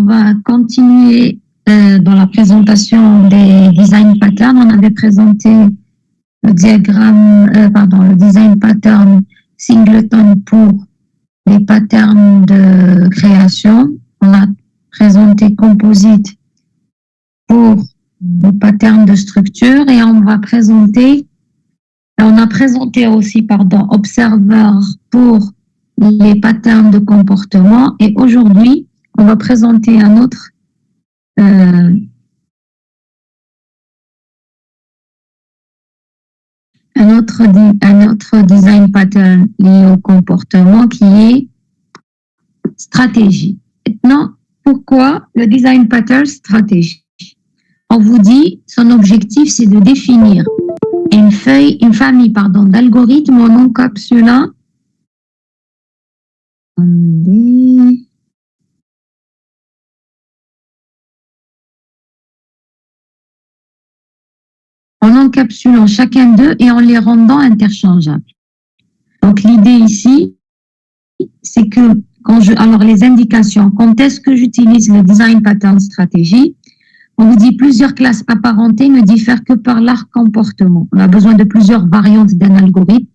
va continuer dans la présentation des design patterns. On avait présenté le le design pattern singleton pour les patterns de création. On a présenté composite pour le pattern de structure et on a présenté aussi, observer pour les patterns de comportement. Et aujourd'hui, on va présenter un autre design pattern lié au comportement qui est stratégie. Maintenant, pourquoi le design pattern stratégie? On vous dit, son objectif, c'est de définir une famille d'algorithmes en encapsulant chacun d'eux et en les rendant interchangeables. Donc, l'idée ici, c'est que alors les indications, quand est-ce que j'utilise le design pattern stratégie? On vous dit plusieurs classes apparentées ne diffèrent que par leur comportement. On a besoin de plusieurs variantes d'un algorithme.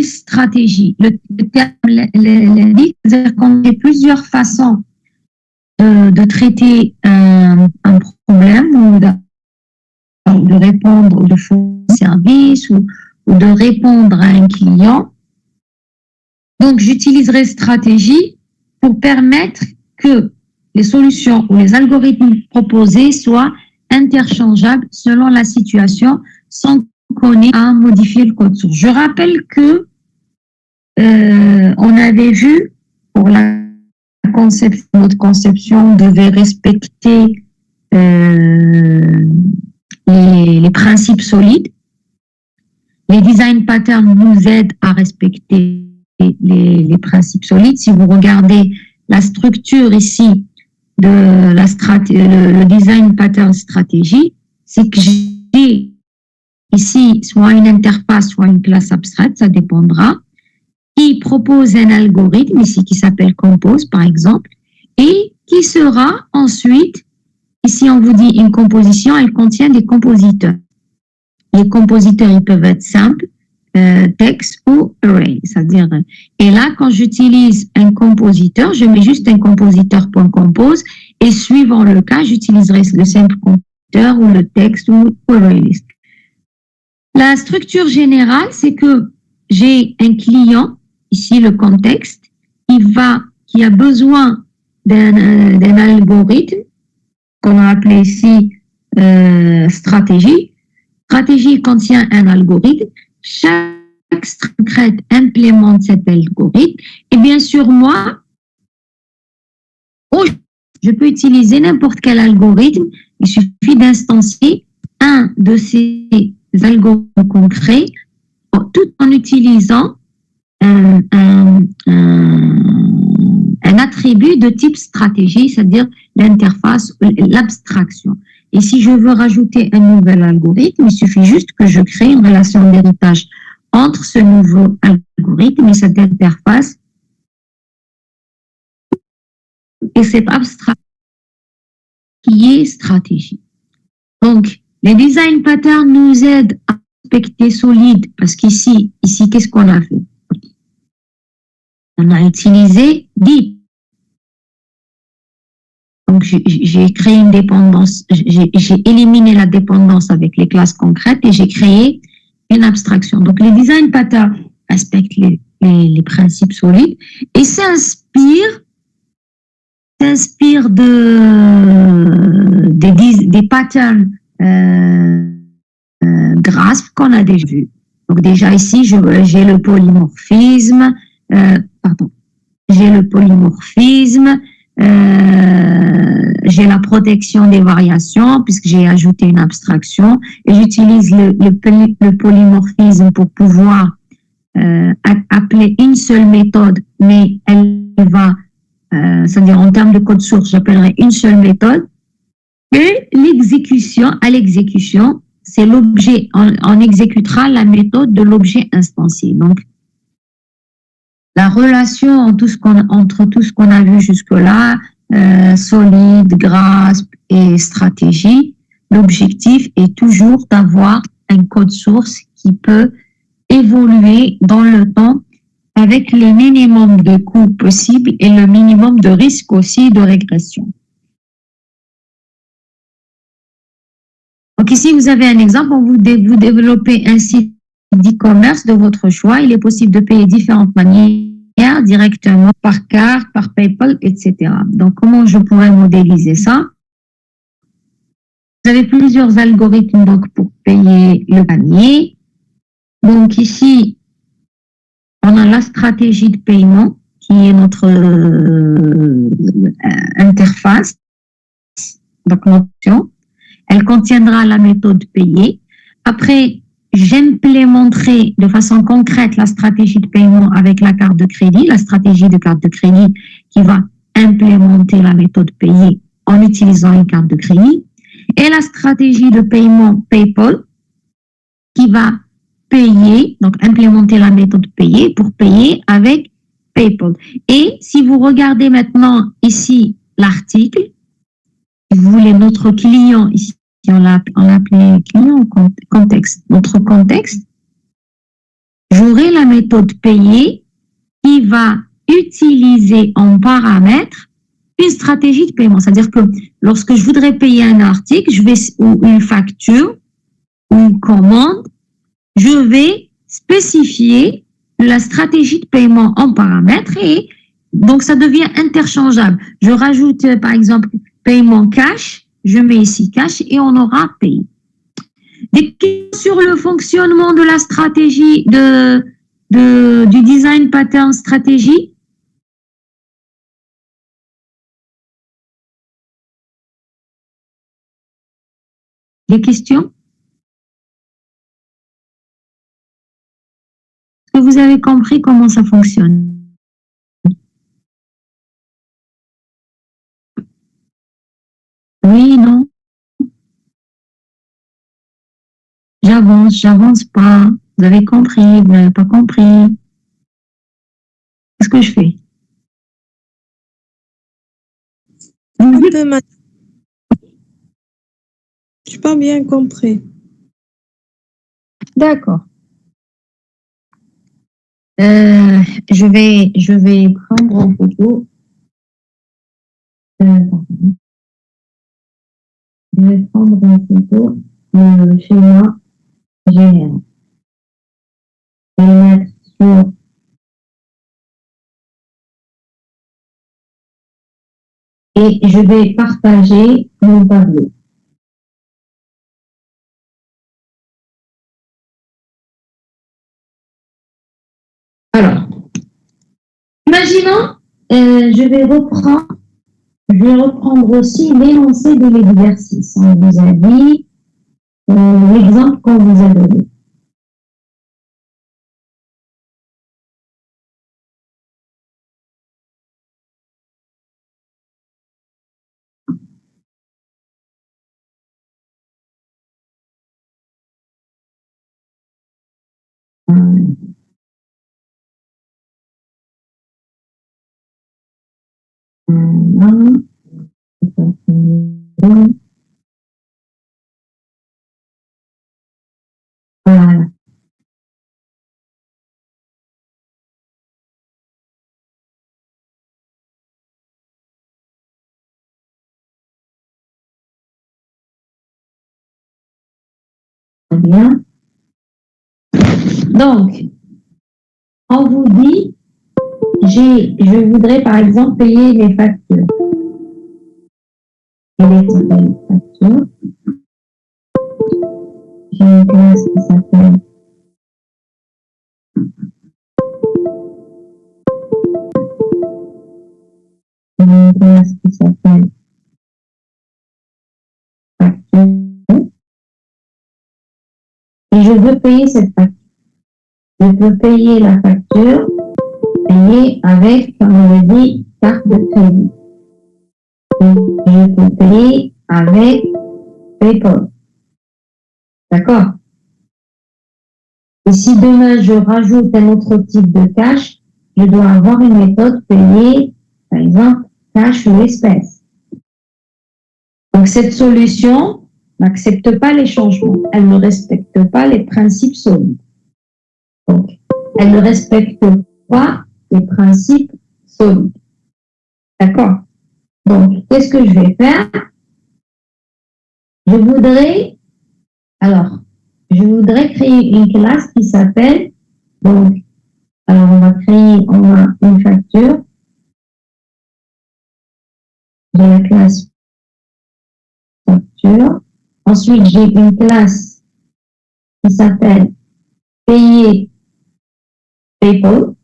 Stratégie. Le terme l'indique, c'est-à-dire qu'on a plusieurs façons de traiter un problème ou de répondre, de fournir un service ou de répondre à un client. Donc, j'utiliserai stratégie pour permettre que les solutions ou les algorithmes proposés soient interchangeables selon la situation sans qu'on ait à modifier le code source. Je rappelle que on avait vu pour notre conception devait respecter les principes solides. Les design patterns nous aident à respecter les principes solides. Si vous regardez la structure ici de le design pattern stratégie, c'est que j'ai ici soit une interface, soit une classe abstraite, ça dépendra, qui propose un algorithme ici qui s'appelle compose par exemple, et qui sera ensuite, ici on vous dit une composition, elle contient des compositeurs. Les compositeurs, ils peuvent être simples, text ou array, c'est-à-dire, et là quand j'utilise un compositeur, je mets juste un compositeur.compose et suivant le cas, j'utiliserai le simple compositeur ou le texte ou array list. La structure générale, c'est que j'ai un client, ici le contexte, qui a besoin d'un algorithme qu'on a appelé ici stratégie. Stratégie contient un algorithme. Chaque structure implémente cet algorithme. Et bien sûr, moi, je peux utiliser n'importe quel algorithme. Il suffit d'instancier un de ces algorithmes concrets tout en utilisant un attribut de type stratégie, c'est-à-dire l'interface, l'abstraction. Et si je veux rajouter un nouvel algorithme, il suffit juste que je crée une relation d'héritage entre ce nouveau algorithme et cette interface et cette abstraction qui est stratégie. Donc, les design patterns nous aident à respecter solide parce qu'ici, qu'est-ce qu'on a fait? On a utilisé deep. Donc, j'ai créé une dépendance, j'ai éliminé la dépendance avec les classes concrètes et j'ai créé une abstraction. Donc, les design patterns respectent les principes solides et s'inspirent des patterns grasp qu'on a déjà vus. Donc, déjà ici, j'ai le polymorphisme, j'ai la protection des variations puisque j'ai ajouté une abstraction et j'utilise le polymorphisme pour pouvoir appeler une seule méthode, mais elle va, c'est-à-dire en termes de code source, j'appellerai une seule méthode, Et à l'exécution, c'est l'objet, on exécutera la méthode de l'objet instancié. Donc, la relation entre tout ce qu'on a vu jusque-là, solide, grasp et stratégie, l'objectif est toujours d'avoir un code source qui peut évoluer dans le temps avec le minimum de coûts possible et le minimum de risque aussi de régression. Donc ici, vous avez un exemple, vous développez un site d'e-commerce de votre choix. Il est possible de payer différentes manières, directement par carte, par PayPal, etc. Donc, comment je pourrais modéliser ça? Vous avez plusieurs algorithmes donc, pour payer le panier. Donc ici, on a la stratégie de paiement qui est notre interface, donc notre option. Elle contiendra la méthode payée. Après, j'implémenterai de façon concrète la stratégie de paiement avec la carte de crédit, la stratégie de carte de crédit qui va implémenter la méthode payée en utilisant une carte de crédit, et la stratégie de paiement PayPal qui va payer, donc implémenter la méthode payée pour payer avec PayPal. Et si vous regardez maintenant ici l'article, si vous voulez notre client, ici on l'a appelé client contexte, notre contexte, j'aurai la méthode payée qui va utiliser en paramètre une stratégie de paiement. C'est-à-dire que lorsque je voudrais payer un article, ou une facture, ou une commande, je vais spécifier la stratégie de paiement en paramètre et donc ça devient interchangeable. Je rajoute par exemple paiement cash, je mets ici cash et on aura payé. Des questions sur le fonctionnement de la stratégie du design pattern stratégie. Des questions? Est-ce que vous avez compris comment ça fonctionne? Oui, non? J'avance pas. Vous avez compris, vous n'avez pas compris. Qu'est-ce que je fais? Un peu mal. Je n'ai pas bien compris. D'accord. Je vais prendre en photo. Je vais prendre en photo le schéma général. Je vais mettre sur et je vais partager mon tableau. Alors, imaginons, je vais reprendre aussi l'énoncé de l'exercice. On vous a dit l'exemple qu'on vous a donné. Voilà. Très bien. Donc, on vous dit, je voudrais par exemple payer les factures. Et les factures. J'ai une classe qui s'appelle facture. Et je veux payer cette facture. Je peux payer la facture, payer avec, comme on l'a dit, carte de crédit. Et je peux payer avec PayPal. D'accord? Et si demain je rajoute un autre type de cash, je dois avoir une méthode payée, par exemple, cash ou espèce. Donc cette solution n'accepte pas les changements. Elle ne respecte pas les principes solides. Donc, elle ne respecte pas les principes solides. D'accord? Donc, qu'est-ce que je vais faire? Je voudrais créer une classe qui s'appelle, donc, alors on a une facture de la classe facture. Ensuite, j'ai une classe qui s'appelle payer PayPal.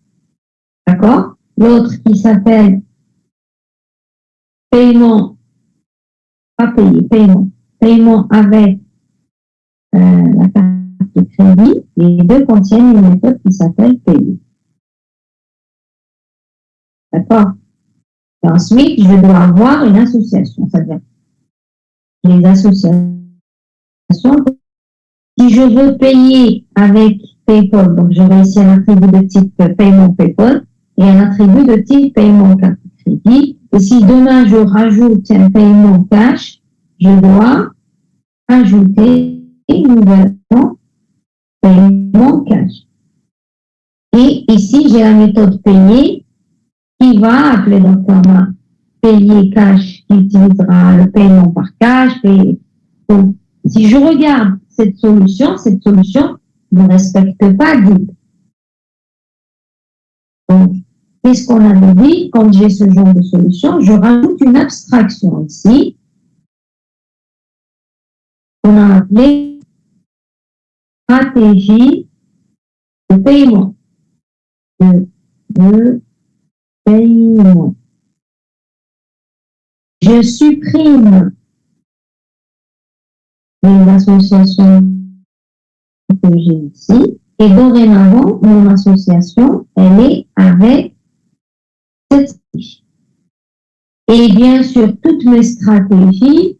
D'accord? L'autre qui s'appelle paiement, pas payer, paiement avec la carte de crédit. Les deux contiennent une méthode qui s'appelle payer. D'accord? Et ensuite, je dois avoir une association, c'est-à-dire les associations. Si je veux payer avec PayPal, donc j'aurai ici un attribut de type paiement PayPal et un attribut de type paiement carte de crédit. Et si demain je rajoute un paiement cash, je dois ajouter nouvellement paiement cash. Et ici, j'ai la méthode payer qui va appeler donc payer cash qui utilisera le paiement par cash. Donc, si je regarde cette solution ne respecte pas GUID. Donc, qu'est-ce qu'on avait dit? Quand j'ai ce genre de solution, je rajoute une abstraction ici qu'on a appelée stratégie de paiement. De paiement. Je supprime les associations que j'ai ici et dorénavant, mon association, elle est avec cette stratégie. Et bien sûr, toutes mes stratégies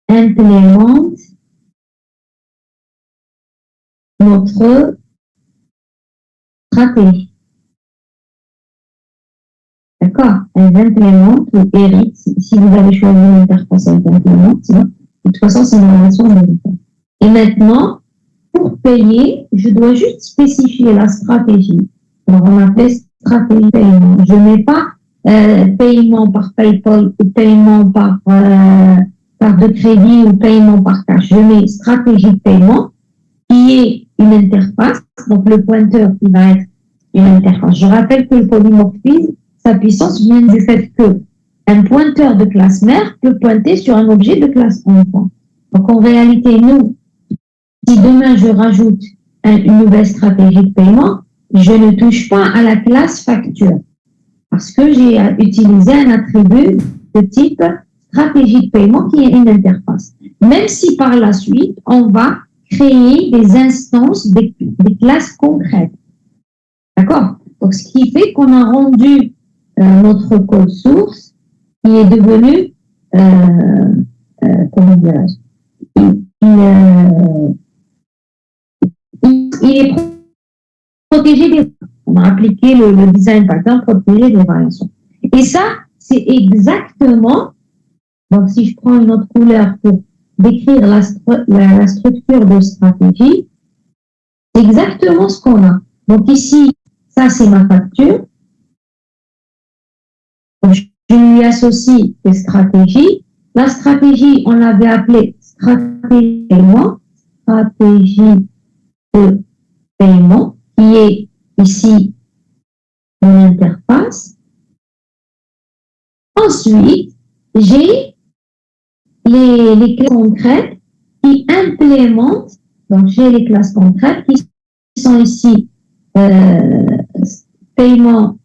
implémentent notre stratégie. D'accord? Elles implémentent ou héritent. Si vous avez choisi une interface, elles implémentent. De toute façon, c'est une relation horizontale. Et maintenant, pour payer, je dois juste spécifier la stratégie. Alors, on appelle stratégie paiement. Je ne mets pas paiement par PayPal ou paiement par carte de crédit ou paiement par cash. Je mets stratégie de paiement qui est une interface. Donc, le pointeur qui va être une interface. Je rappelle que le polymorphisme, sa puissance vient du fait que un pointeur de classe mère peut pointer sur un objet de classe enfant. Donc, en réalité, nous, si demain je rajoute une nouvelle stratégie de paiement, je ne touche pas à la classe facture parce que j'ai utilisé un attribut de type stratégie de paiement qui est une interface. Même si par la suite, on va créer des instances, des classes concrètes. D'accord? Donc, ce qui fait qu'on a rendu notre code source qui est devenu, comment dirais-je, il est protégé des... On a appliqué le design pattern protégé des variations. Et ça, c'est exactement... Donc, si je prends une autre couleur pour décrire la structure de stratégie, c'est exactement ce qu'on a. Donc, ici, ça, c'est ma facture. Donc, je lui associe des stratégies. La stratégie, on l'avait appelée stratégie de paiement, qui est ici mon interface. Ensuite, j'ai les classes concrètes qui implémentent, donc j'ai les classes concrètes qui sont ici paiement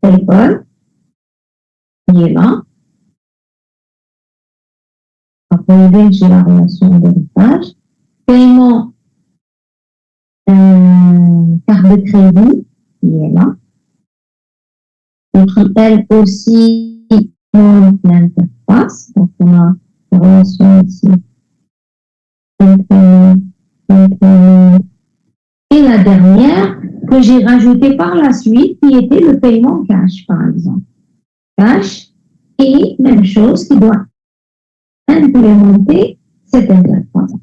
PayPal, qui est là. Après, j'ai la relation d'héritage. Paiement carte de crédit qui est là et qui, elle aussi, montre l'interface. Donc, on a la relation ici. Et la dernière que j'ai rajoutée par la suite, qui était le paiement cash, par exemple. Cash, et même chose qui doit implémenter cette interface.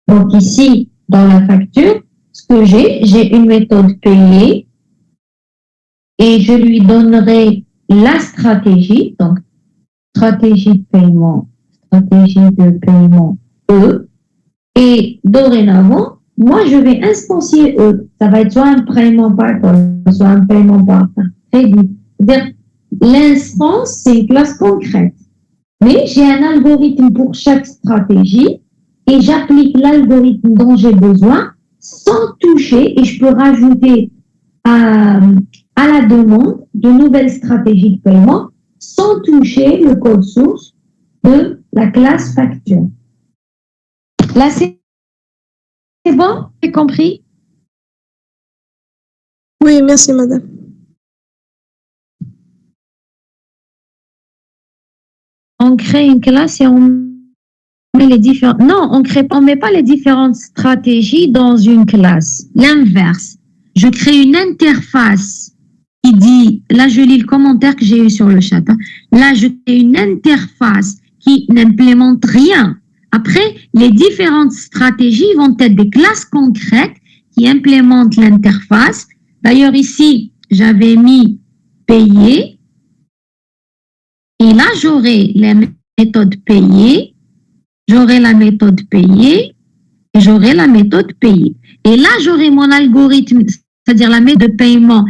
Donc ici, dans la facture, ce que j'ai une méthode payée et je lui donnerai la stratégie, donc stratégie de paiement E, et dorénavant, moi je vais instancier E. Ça va être soit un paiement par code, soit un paiement par crédit. C'est-à-dire, l'instance, c'est une classe concrète. Mais j'ai un algorithme pour chaque stratégie et j'applique l'algorithme dont j'ai besoin sans toucher et je peux rajouter à la demande de nouvelles stratégies de paiement sans toucher le code source de la classe facture. Là, c'est bon? J'ai compris? Oui, merci, madame. On crée une classe et on met les différents... Non, on met pas les différentes stratégies dans une classe. L'inverse. Je crée une interface qui dit... Là, je lis le commentaire que j'ai eu sur le chat. Hein. Là, je crée une interface qui n'implémente rien. Après, les différentes stratégies vont être des classes concrètes qui implémentent l'interface. D'ailleurs, ici, j'avais mis payer. Et là, j'aurai la méthode payer, j'aurai la méthode payer et j'aurai la méthode payer. Et là, j'aurai mon algorithme, c'est-à-dire la méthode de paiement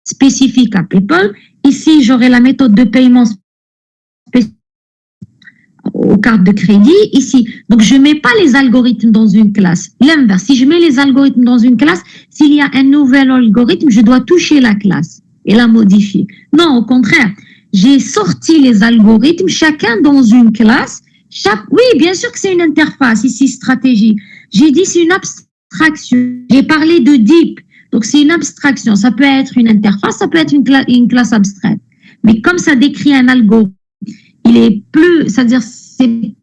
spécifique à PayPal. Ici, j'aurai la méthode de paiement spécifique aux cartes de crédit. Ici, donc je ne mets pas les algorithmes dans une classe. L'inverse, si je mets les algorithmes dans une classe, s'il y a un nouvel algorithme, je dois toucher la classe et la modifier. Non, au contraire. J'ai sorti les algorithmes, chacun dans une classe. Oui, bien sûr que c'est une interface, ici, stratégie. J'ai dit c'est une abstraction. J'ai parlé de deep, donc c'est une abstraction. Ça peut être une interface, ça peut être une classe abstraite. Mais comme ça décrit un algorithme, il est plus, c'est-à-dire c'est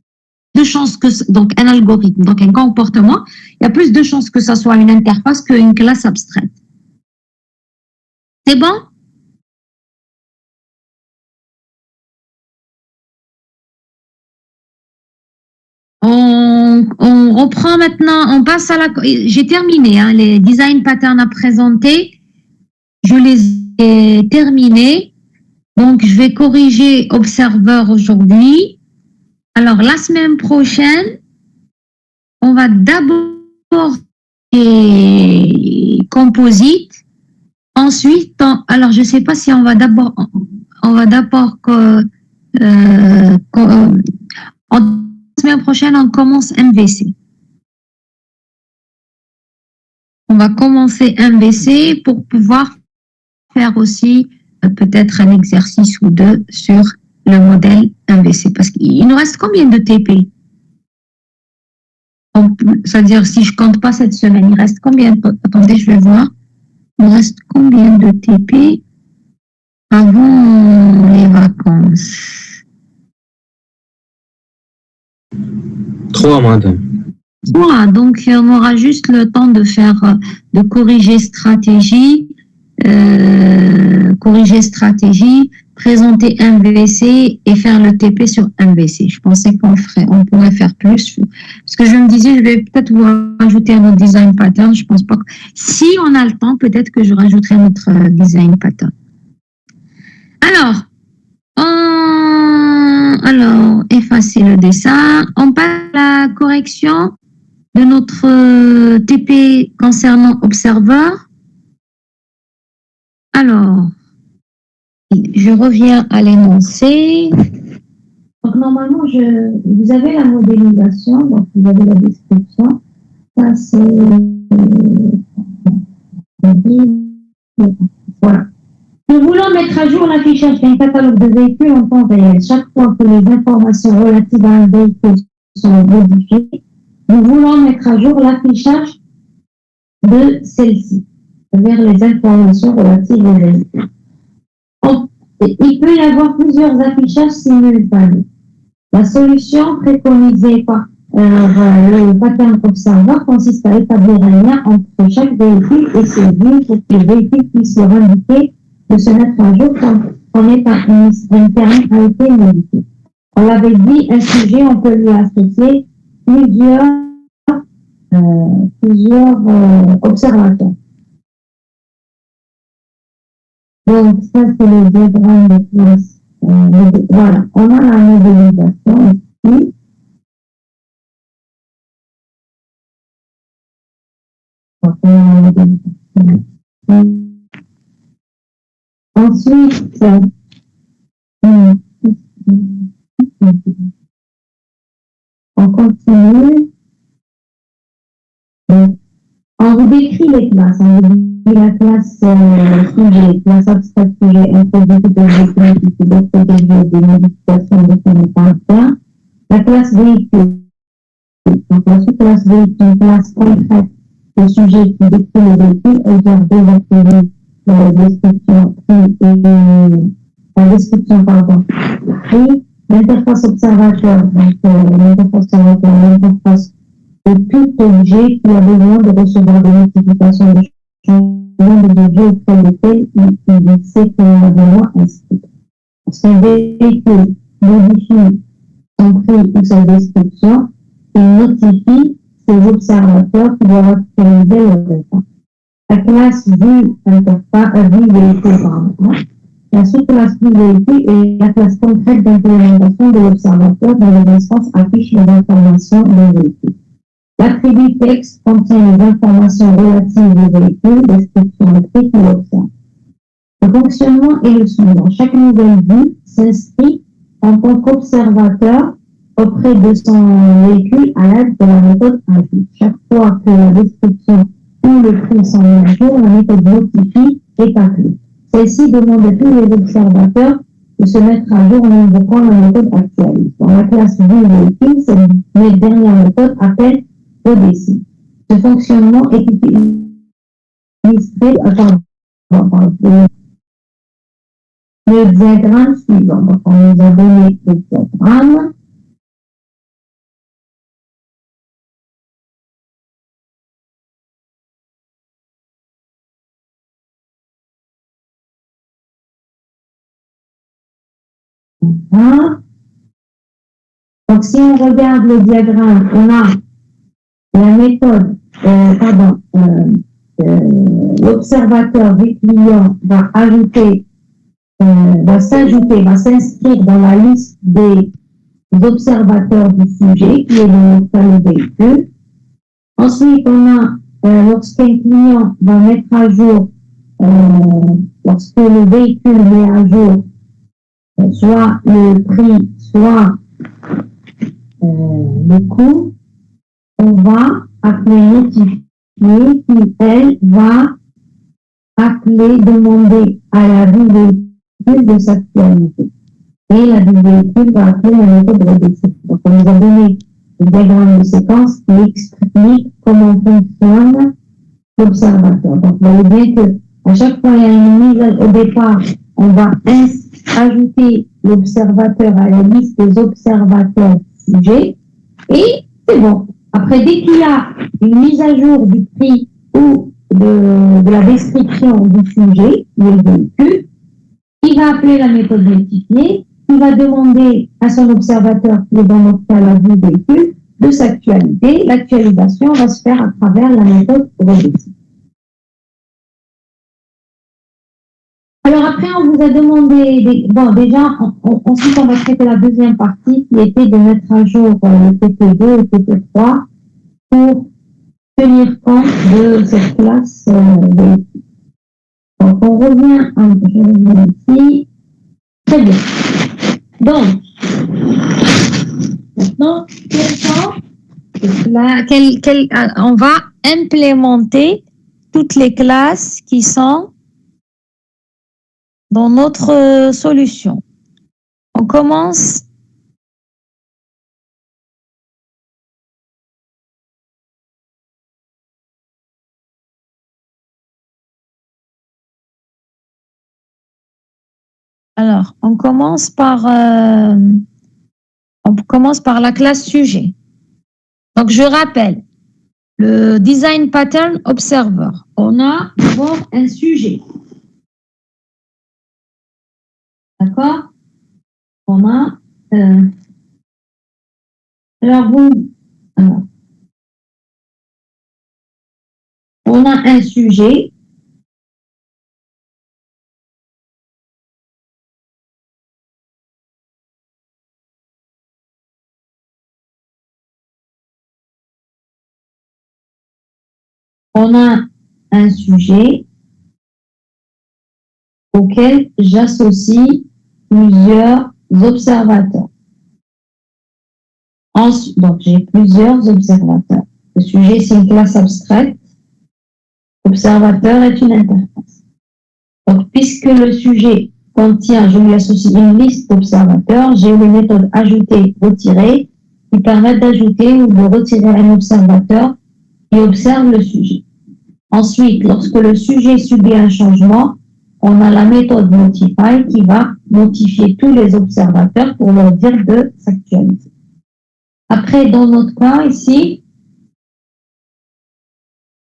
de chances que, donc un algorithme, donc un comportement, il y a plus de chances que ça soit une interface qu'une classe abstraite. C'est bon? On reprend maintenant, on passe à la... J'ai terminé, hein, les design patterns à présenter. Je les ai terminés. Donc, je vais corriger Observer aujourd'hui. Alors, la semaine prochaine, on va d'abord Composite. Ensuite, alors, je ne sais pas si on va d'abord... La semaine prochaine, on commence MVC. On va commencer MVC pour pouvoir faire aussi peut-être un exercice ou deux sur le modèle MVC. Parce qu'il nous reste combien de TP? C'est-à-dire, si je ne compte pas cette semaine, il reste combien? Attendez, je vais voir. Il reste combien de TP avant les vacances? 3, madame. Voilà, donc on aura juste le temps de faire, de corriger stratégie, présenter MVC et faire le TP sur MVC. Je pensais on pourrait faire plus. Parce que je me disais, je vais peut-être vous rajouter un autre design pattern. Je pense pas que, si on a le temps, peut-être que je rajouterai notre design pattern. Alors, effacer le dessin. On passe à la correction de notre TP concernant Observer. Alors, je reviens à l'énoncé. Donc, normalement, vous avez la modélisation, donc vous avez la description. Ça, c'est... Voilà. Nous voulons mettre à jour l'affichage d'un catalogue de véhicules en temps réel. Chaque fois que les informations relatives à un véhicule sont modifiées, nous voulons mettre à jour l'affichage de celle-ci, c'est-à-dire les informations relatives au véhicule. Il peut y avoir plusieurs affichages simultanés. La solution préconisée par le pattern observer consiste à établir un lien entre chaque véhicule et ses vues pour que le véhicule puisse leur indiquer de se mettre à jour quand un permis a été modifié. On l'avait dit, un sujet, on peut lui associer plusieurs observateurs. Donc, ça, c'est le diagramme de classe. Voilà, on a la modélisation ici. Ensuite, on continue. On vous décrit les classes. On vous dit la classe sujet, classe abstract sujet, introduite de véhicule, qui doit protéger des modifications de son caractère. La classe véhicule. Donc, la sous-classe véhicule, classe concrète, le sujet qui décrit le véhicule, elle gère deux attributs, la description, pardon, et l'interface observateur. Donc, l'interface observateur, l'interface de tout objet qui a besoin de recevoir des notifications de changement de objet auprès desquels il sait qu'il a besoin inscrit. Son véhicule modifie son prix ou sa description et notifie ses observateurs qui doivent actualiser le résultat. La classe vue véhicule, pardon. La sous-classe vue véhicule est la classe concrète d'implémentation de l'observateur dans les instances affiche les informations du véhicule. L'attribut texte contient les informations relatives au véhicule, description et prix qu'il observe. Le fonctionnement est le suivant. Chaque nouvelle vue s'inscrit en tant qu'observateur auprès de son véhicule à l'aide de la méthode ajout. Chaque fois que la description ou le prix sont mis à jour, la méthode notifie est appelée. Celle-ci demande à tous les observateurs de se mettre à jour en invoquant la méthode actualise. Dans la classe vue véhicule, cette dernière méthode appelle ODC. Ce fonctionnement est illustré par le diagramme suivant. Donc, on nous a donné le diagramme. Voilà. Donc, si on regarde le diagramme, on a la méthode, l'observateur du client va s'inscrire dans la liste des observateurs du sujet qui est dans le véhicule. Ensuite, on a, lorsqu'un client va mettre à jour, lorsque le véhicule met à jour soit le prix, soit le coût, on va appeler notifier, qui, elle, va appeler, demander à la vue véhicule de s'actualiser. Et la vue véhicule va appeler la méthode de redécision. Donc, on nous a donné le diagramme de séquence qui explique comment fonctionne l'observateur. Donc, vous voyez bien que à chaque fois, il y a une mise au départ, on va ajouter l'observateur à la liste des observateurs sujets et c'est bon. Après, dès qu'il y a une mise à jour du prix ou de la description du sujet, du véhicule, il va appeler la méthode notifiée, il va demander à son observateur, qui est dans notre cas la vue véhicule, de s'actualiser. L'actualisation va se faire à travers la méthode redécision. Alors après, on vous a demandé, déjà, ensuite on va traiter la deuxième partie qui était de mettre à jour le TP2 et le TP3 pour tenir compte de cette classe véhicule. Donc on revient ici. Très bien. Donc, maintenant, on va implémenter toutes les classes qui sont dans notre solution. On commence alors, on commence par la classe sujet. Donc, je rappelle, le design pattern observer. On a d'abord un sujet. D'accord? On a on a un sujet. On a un sujet auquel j'associe plusieurs observateurs. Ensuite, donc, j'ai plusieurs observateurs. Le sujet, c'est une classe abstraite. Observateur est une interface. Donc, puisque le sujet contient, je lui associe une liste d'observateurs, j'ai les méthodes ajouter, retirer, qui permettent d'ajouter ou de retirer un observateur qui observe le sujet. Ensuite, lorsque le sujet subit un changement, on a la méthode notify qui va notifier tous les observateurs pour leur dire de s'actualiser. Après, dans notre cas ici,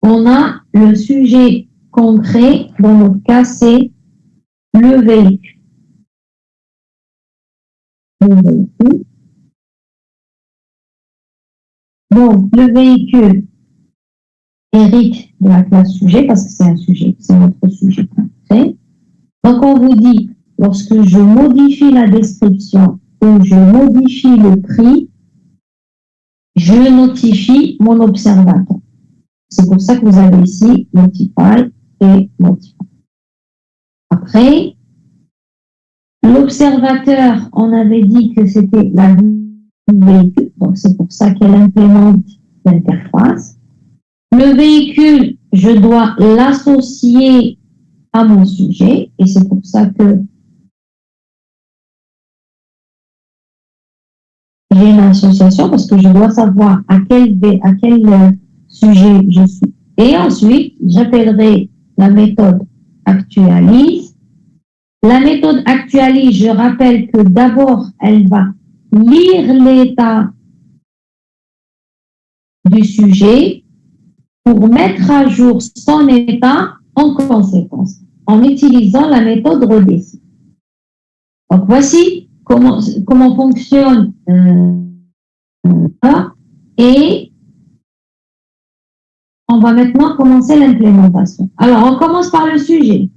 on a le sujet concret. Dans notre cas, c'est le véhicule. Donc, le véhicule hérite de la classe sujet parce que c'est un sujet, c'est notre sujet concret. Donc, on vous dit, lorsque je modifie la description ou je modifie le prix, je notifie mon observateur. C'est pour ça que vous avez ici Notify et Notify. Après, l'observateur, on avait dit que c'était la vie du véhicule, donc c'est pour ça qu'elle implémente l'interface. Le véhicule, je dois l'associer à mon sujet, et c'est pour ça que j'ai une association, parce que je dois savoir à quel sujet je suis. Et ensuite, j'appellerai la méthode actualise. La méthode actualise, je rappelle que d'abord, elle va lire l'état du sujet pour mettre à jour son état en conséquence, en utilisant la méthode redécide. Donc, voici comment fonctionne et on va maintenant commencer l'implémentation. Alors, on commence par le sujet.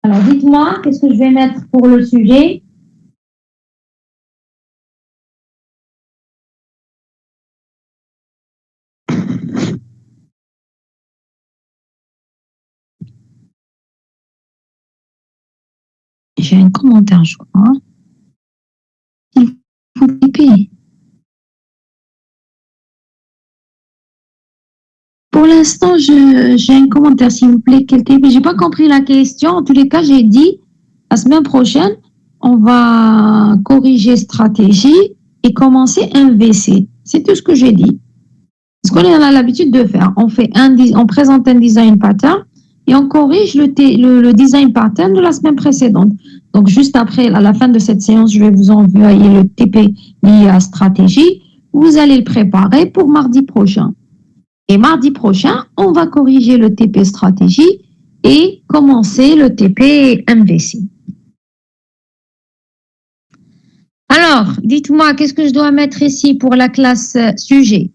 Alors, dites-moi, qu'est-ce que je vais mettre pour le sujet? J'ai un commentaire, je crois. Il faut typer. Pour l'instant, j'ai un commentaire, s'il vous plaît. J'ai pas compris la question. En tous les cas, j'ai dit, la semaine prochaine, on va corriger stratégie et commencer MVC. C'est tout ce que j'ai dit. Ce qu'on a l'habitude de faire. On présente un design pattern et on corrige le design pattern de la semaine précédente. Donc, juste après, à la fin de cette séance, je vais vous envoyer le TP lié à stratégie. Vous allez le préparer pour mardi prochain. Et mardi prochain, on va corriger le TP stratégie et commencer le TP MVC. Alors, dites-moi, qu'est-ce que je dois mettre ici pour la classe sujet?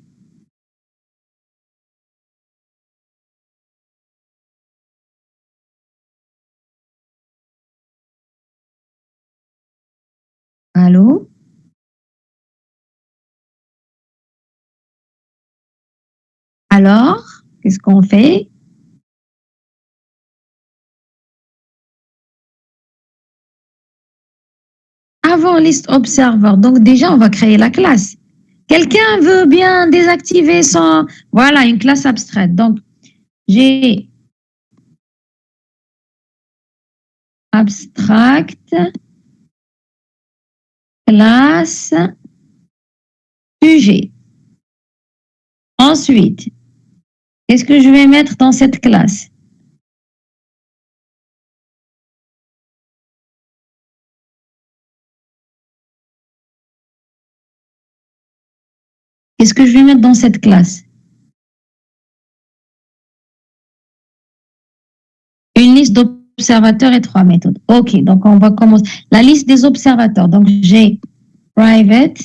Allô? Alors, qu'est-ce qu'on fait? Avant list observer, donc déjà, on va créer la classe. Quelqu'un veut bien désactiver son... Voilà, une classe abstraite. Donc, j'ai abstract, classe, sujet. Ensuite, qu'est-ce que je vais mettre dans cette classe? Qu'est-ce que je vais mettre dans cette classe? Une liste d'observateurs et 3 méthodes. OK, donc on va commencer. La liste des observateurs. Donc j'ai private,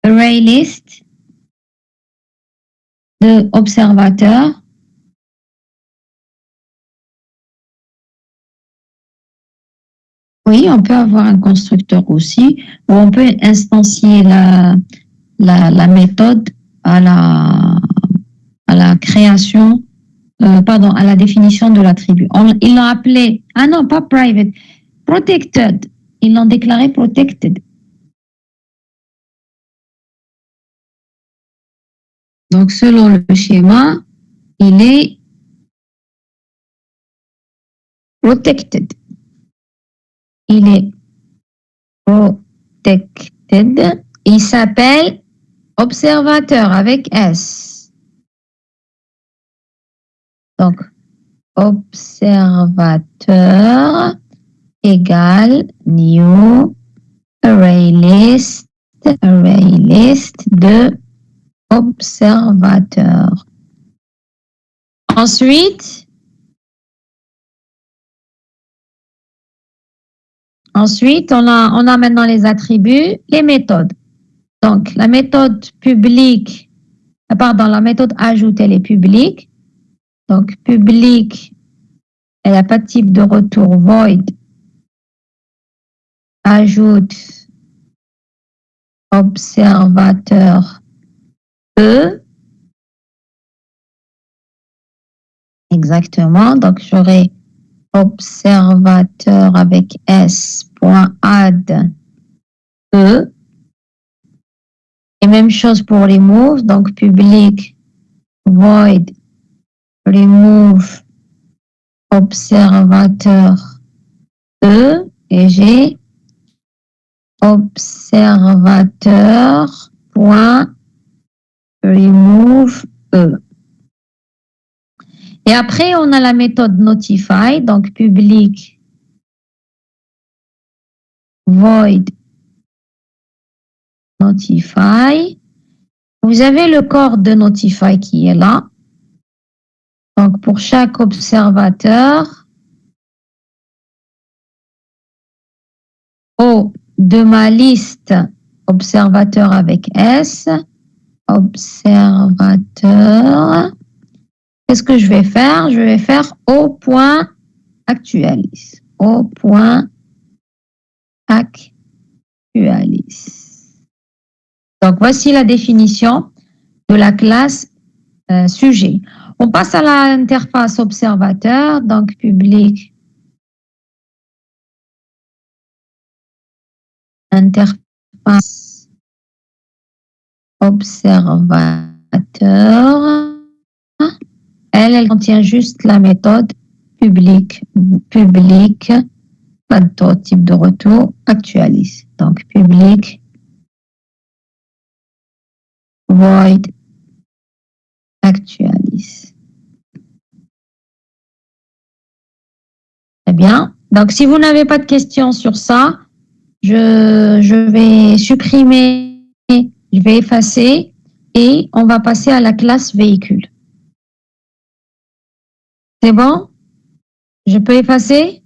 array list de observateurs. Oui, on peut avoir un constructeur aussi, ou on peut instancier la méthode à la création, à la définition de l'attribut. Ils l'ont appelé, ah non, pas private, protected. Ils l'ont déclaré protected. Donc, selon le schéma, il est protected. Il est protected. Il s'appelle observateur avec S. Donc, observateur égale new array list de observateurs. Ensuite, on a maintenant les attributs, les méthodes. Donc, la méthode publique, la méthode ajoute, elle est publique. Donc, public, elle n'a pas de type de retour, void, ajoute, observateur E. Exactement, donc j'aurai observateur avec S.add E. Et même chose pour remove, donc public, void, remove, observateur E, et j'ai observateur.remove E. Et après, on a la méthode notify, donc public, void, notify. Vous avez le corps de notify qui est là. Donc, pour chaque observateur, de ma liste observateur avec S, observateur, qu'est-ce que je vais faire? Je vais faire O.actualise. O.actualise. Donc, voici la définition de la classe sujet. On passe à l'interface observateur, donc public, interface observateur. Elle contient juste la méthode public, pas de type de retour, actualise. Donc, public, void, actualise. Très bien. Donc, si vous n'avez pas de questions sur ça, je vais supprimer, je vais effacer et on va passer à la classe véhicule. C'est bon? Je peux effacer?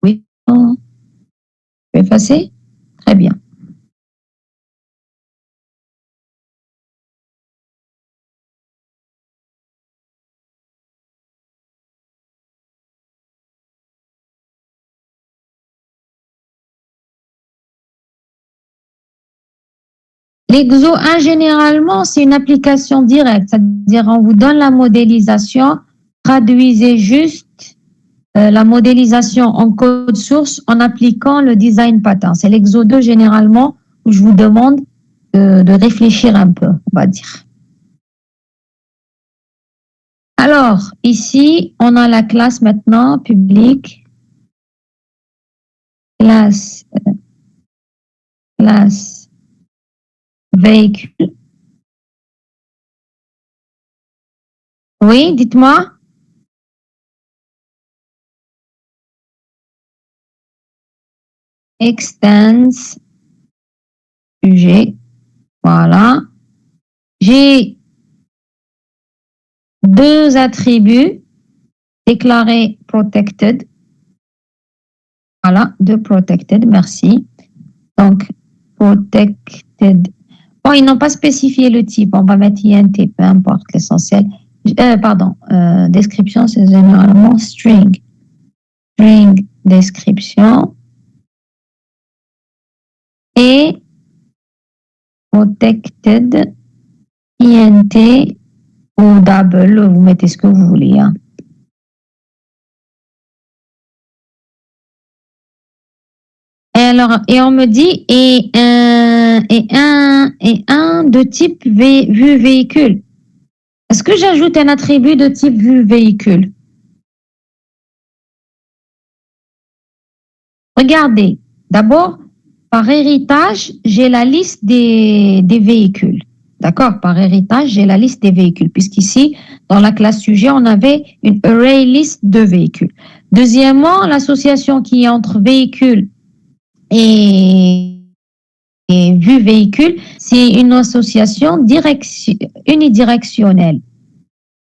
Oui. Je peux effacer? Très bien. L'exo 1, généralement, c'est une application directe, c'est-à-dire on vous donne la modélisation, traduisez juste la modélisation en code source en appliquant le design pattern. C'est l'exo 2, généralement, où je vous demande de réfléchir un peu, on va dire. Alors, ici, on a la classe maintenant, public, classe véhicule. Oui, dites-moi. Extends, sujet. Voilà. J'ai deux attributs déclarés protected. Voilà, deux protected, merci. Donc, protected. Bon, ils n'ont pas spécifié le type. On va mettre int, peu importe l'essentiel. Description, c'est généralement string. String description. Et protected, int ou double, vous mettez ce que vous voulez. Hein. Et on me dit, un de type vue véhicule. Est-ce que j'ajoute un attribut de type vue véhicule? Regardez, d'abord, par héritage, j'ai la liste des véhicules. D'accord? Par héritage, j'ai la liste des véhicules, puisqu'ici, dans la classe sujet, on avait une array list de véhicules. Deuxièmement, l'association qui est entre véhicule et vue véhicule, c'est une association unidirectionnelle.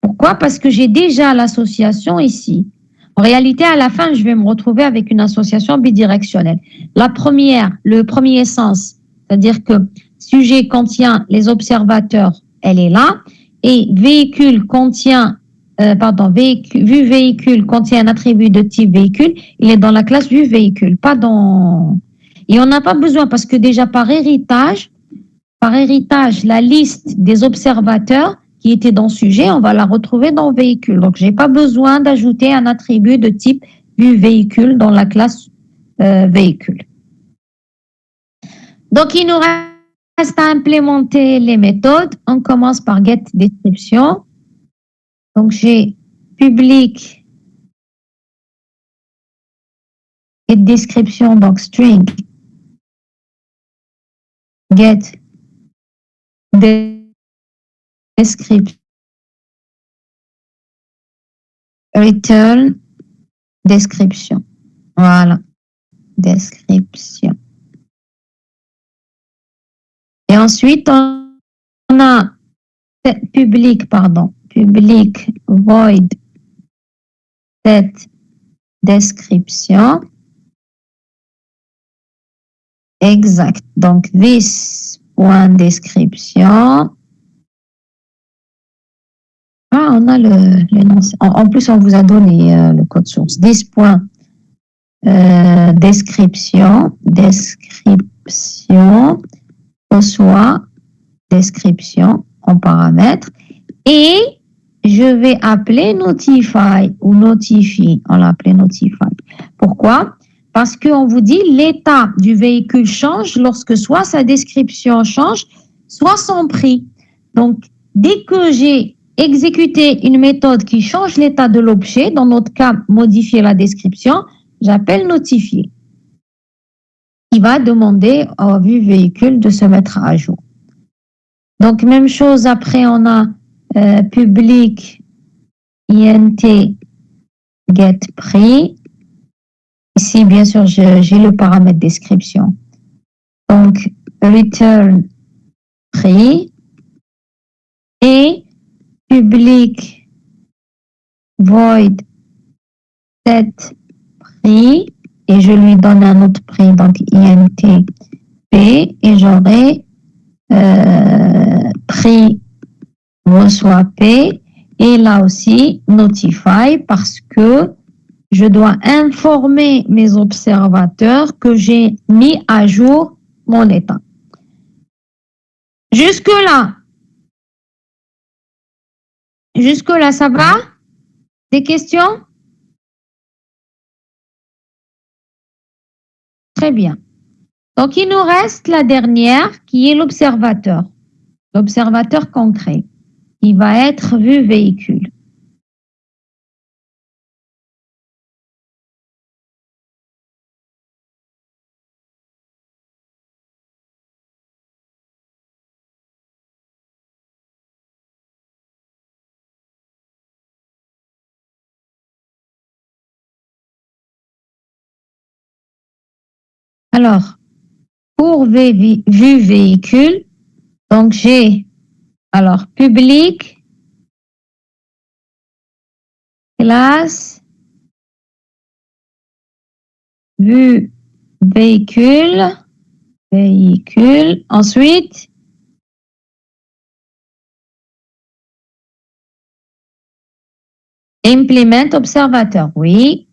Pourquoi? Parce que j'ai déjà l'association ici. En réalité, à la fin, je vais me retrouver avec une association bidirectionnelle. La première, le premier sens, c'est-à-dire que sujet contient les observateurs, elle est là, et véhicule contient, vue véhicule contient un attribut de type véhicule, il est dans la classe vue véhicule, pas dans... Et on n'a pas besoin parce que déjà par héritage, la liste des observateurs qui était dans sujet, on va la retrouver dans véhicule. Donc, j'ai pas besoin d'ajouter un attribut de type vue véhicule dans la classe véhicule. Donc, il nous reste à implémenter les méthodes. On commence par get description. Donc, j'ai public get description, donc string get description return description. Voilà, description. Et ensuite, on a public void set description. Exact. Donc, this.description. Ah, on a le nom. En plus, on vous a donné le code source. This.description. Description. Reçoit description en paramètre. Et je vais appeler notify ou notify. On l'appelait notify. Pourquoi? Parce qu'on vous dit l'état du véhicule change lorsque soit sa description change, soit son prix. Donc, dès que j'ai exécuté une méthode qui change l'état de l'objet, dans notre cas, modifier la description, j'appelle notifier. Qui va demander au vue véhicule de se mettre à jour. Donc, même chose, après, on a public int get prix. Ici, bien sûr, j'ai le paramètre description. Donc, return prix et public void set prix et je lui donne un autre prix, donc int p et j'aurai prix reçoit p et là aussi notify parce que je dois informer mes observateurs que j'ai mis à jour mon état. Jusque-là, ça va? Des questions? Très bien. Donc, il nous reste la dernière qui est l'observateur concret. Il va être vue véhicule. Alors, pour vue véhicule, donc j'ai, alors, public, classe, vue véhicule, ensuite, implement observateur, oui.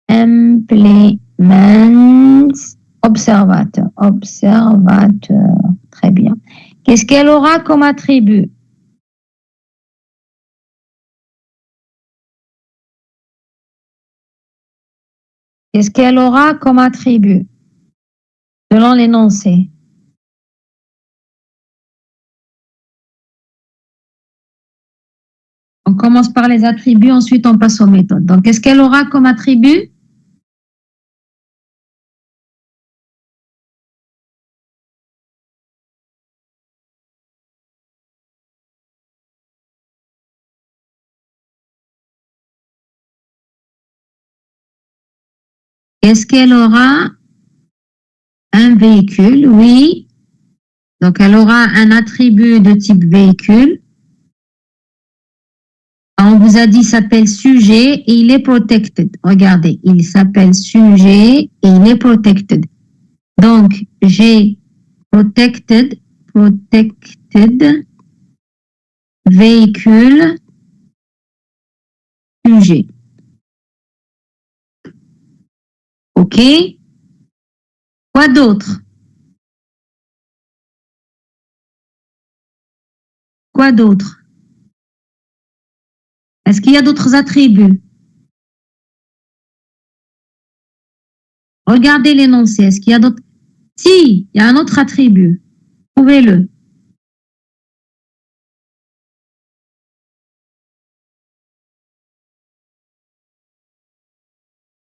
Implement observateur. Très bien. Qu'est-ce qu'elle aura comme attribut? Qu'est-ce qu'elle aura comme attribut selon l'énoncé? On commence par les attributs, ensuite on passe aux méthodes. Donc, qu'est-ce qu'elle aura comme attribut? Est-ce qu'elle aura un véhicule? Oui. Donc, elle aura un attribut de type véhicule. On vous a dit il s'appelle sujet et il est protected. Regardez, il s'appelle sujet et il est protected. Donc, j'ai protected véhicule sujet. OK? Quoi d'autre? Quoi d'autre? Est-ce qu'il y a d'autres attributs? Regardez l'énoncé. Est-ce qu'il y a d'autres? Si, il y a un autre attribut. Trouvez-le.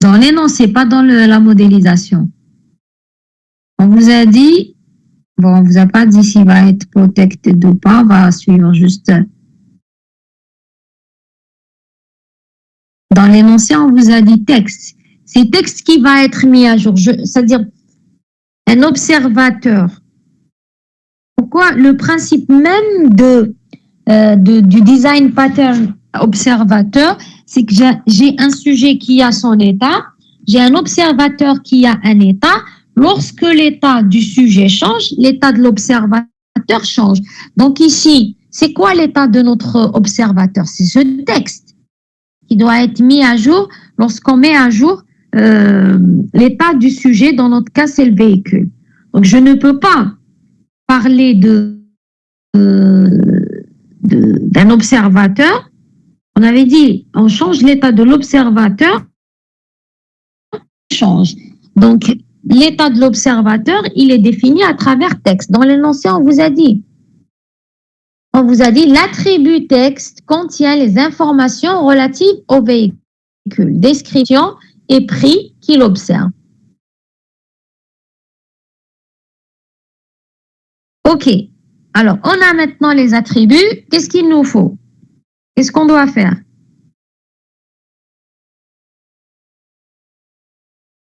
Dans l'énoncé, pas dans la modélisation. On vous a dit, bon, on vous a pas dit s'il va être protected ou pas, on va suivre juste. Dans l'énoncé, on vous a dit texte. C'est texte qui va être mis à jour, c'est-à-dire un observateur. Pourquoi? Le principe même du design pattern observateur, c'est que j'ai un sujet qui a son état, j'ai un observateur qui a un état. Lorsque l'état du sujet change, l'état de l'observateur change. Donc ici, c'est quoi l'état de notre observateur? C'est ce texte qui doit être mis à jour lorsqu'on met à jour l'état du sujet. Dans notre cas, c'est le véhicule. Donc je ne peux pas parler d'un observateur. On avait dit, on change l'état de l'observateur, change. Donc, l'état de l'observateur, il est défini à travers texte. Dans l'énoncé, on vous a dit, l'attribut texte contient les informations relatives au véhicule, description et prix qu'il observe. OK. Alors, on a maintenant les attributs. Qu'est-ce qu'il nous faut? Qu'est-ce qu'on doit faire?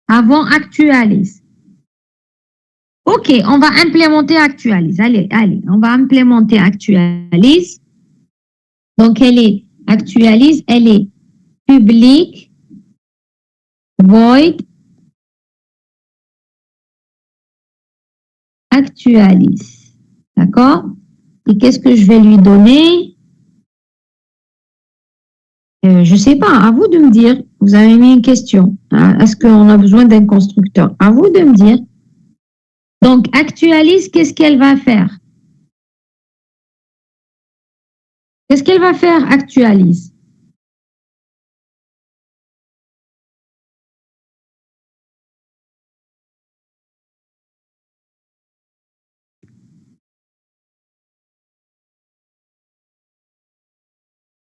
Avant, actualise. OK, on va implémenter actualise. Allez, on va implémenter actualise. Donc, elle est actualise, elle est public, void, actualise. D'accord? Et qu'est-ce que je vais lui donner? Je ne sais pas, à vous de me dire. Vous avez mis une question. Est-ce qu'on a besoin d'un constructeur? À vous de me dire. Donc, actualise, qu'est-ce qu'elle va faire? Qu'est-ce qu'elle va faire, actualise?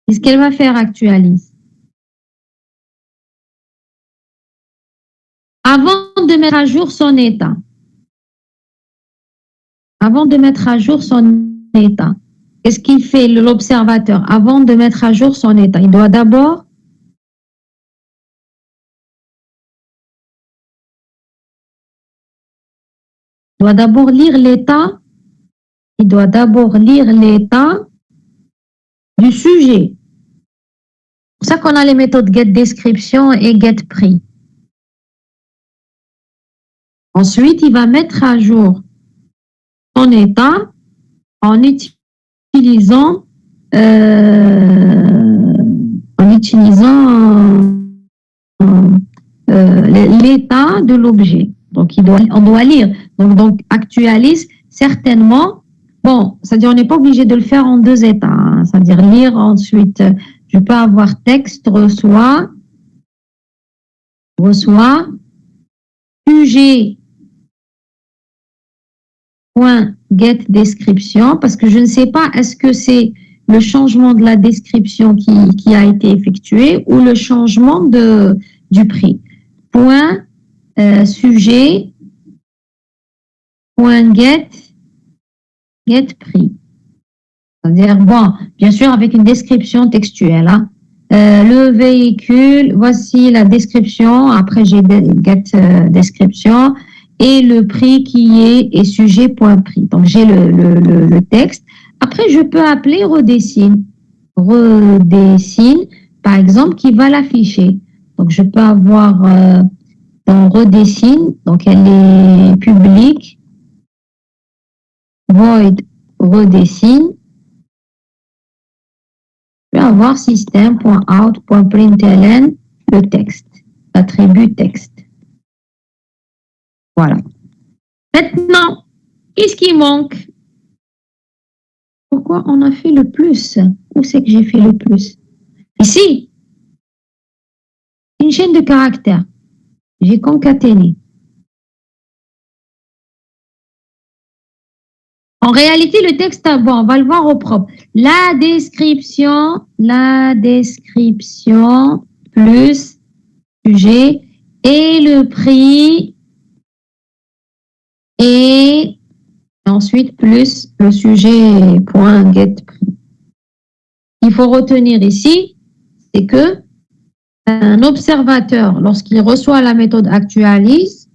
Qu'est-ce qu'elle va faire, actualise? Avant de mettre à jour son état. Avant de mettre à jour son état. Qu'est-ce qu'il fait l'observateur avant de mettre à jour son état? Il doit d'abord doit d'abord lire l'état. Il doit d'abord lire l'état du sujet. C'est pour ça qu'on a les méthodes getDescription et getPrix. Ensuite, il va mettre à jour son état en utilisant l'état de l'objet. Donc, on doit lire. Donc, actualise certainement. Bon, c'est-à-dire on n'est pas obligé de le faire en deux états. Hein. C'est-à-dire lire ensuite. Je peux avoir texte, reçoit, sujet, point get description, parce que je ne sais pas est-ce que c'est le changement de la description qui a été effectué ou le changement du prix. Point sujet, point get prix. C'est-à-dire, bon, bien sûr, avec une description textuelle. Hein. Le véhicule, voici la description. Après, j'ai get description et le prix qui est sujet point prix. Donc, j'ai le texte. Après, je peux appeler redessine. Redessine, par exemple, qui va l'afficher. Donc, je peux avoir dans redessine, donc elle est publique, void redessine. Je vais avoir system.out.println, le texte, l'attribut texte. Voilà. Maintenant, qu'est-ce qui manque? Pourquoi on a fait le plus? Où c'est que j'ai fait le plus? Ici, une chaîne de caractères. J'ai concaténé. En réalité, le texte, bon, on va le voir au propre. La description plus sujet et le prix et ensuite plus le sujet point get prix. Il faut retenir ici, c'est que un observateur, lorsqu'il reçoit la méthode actualise,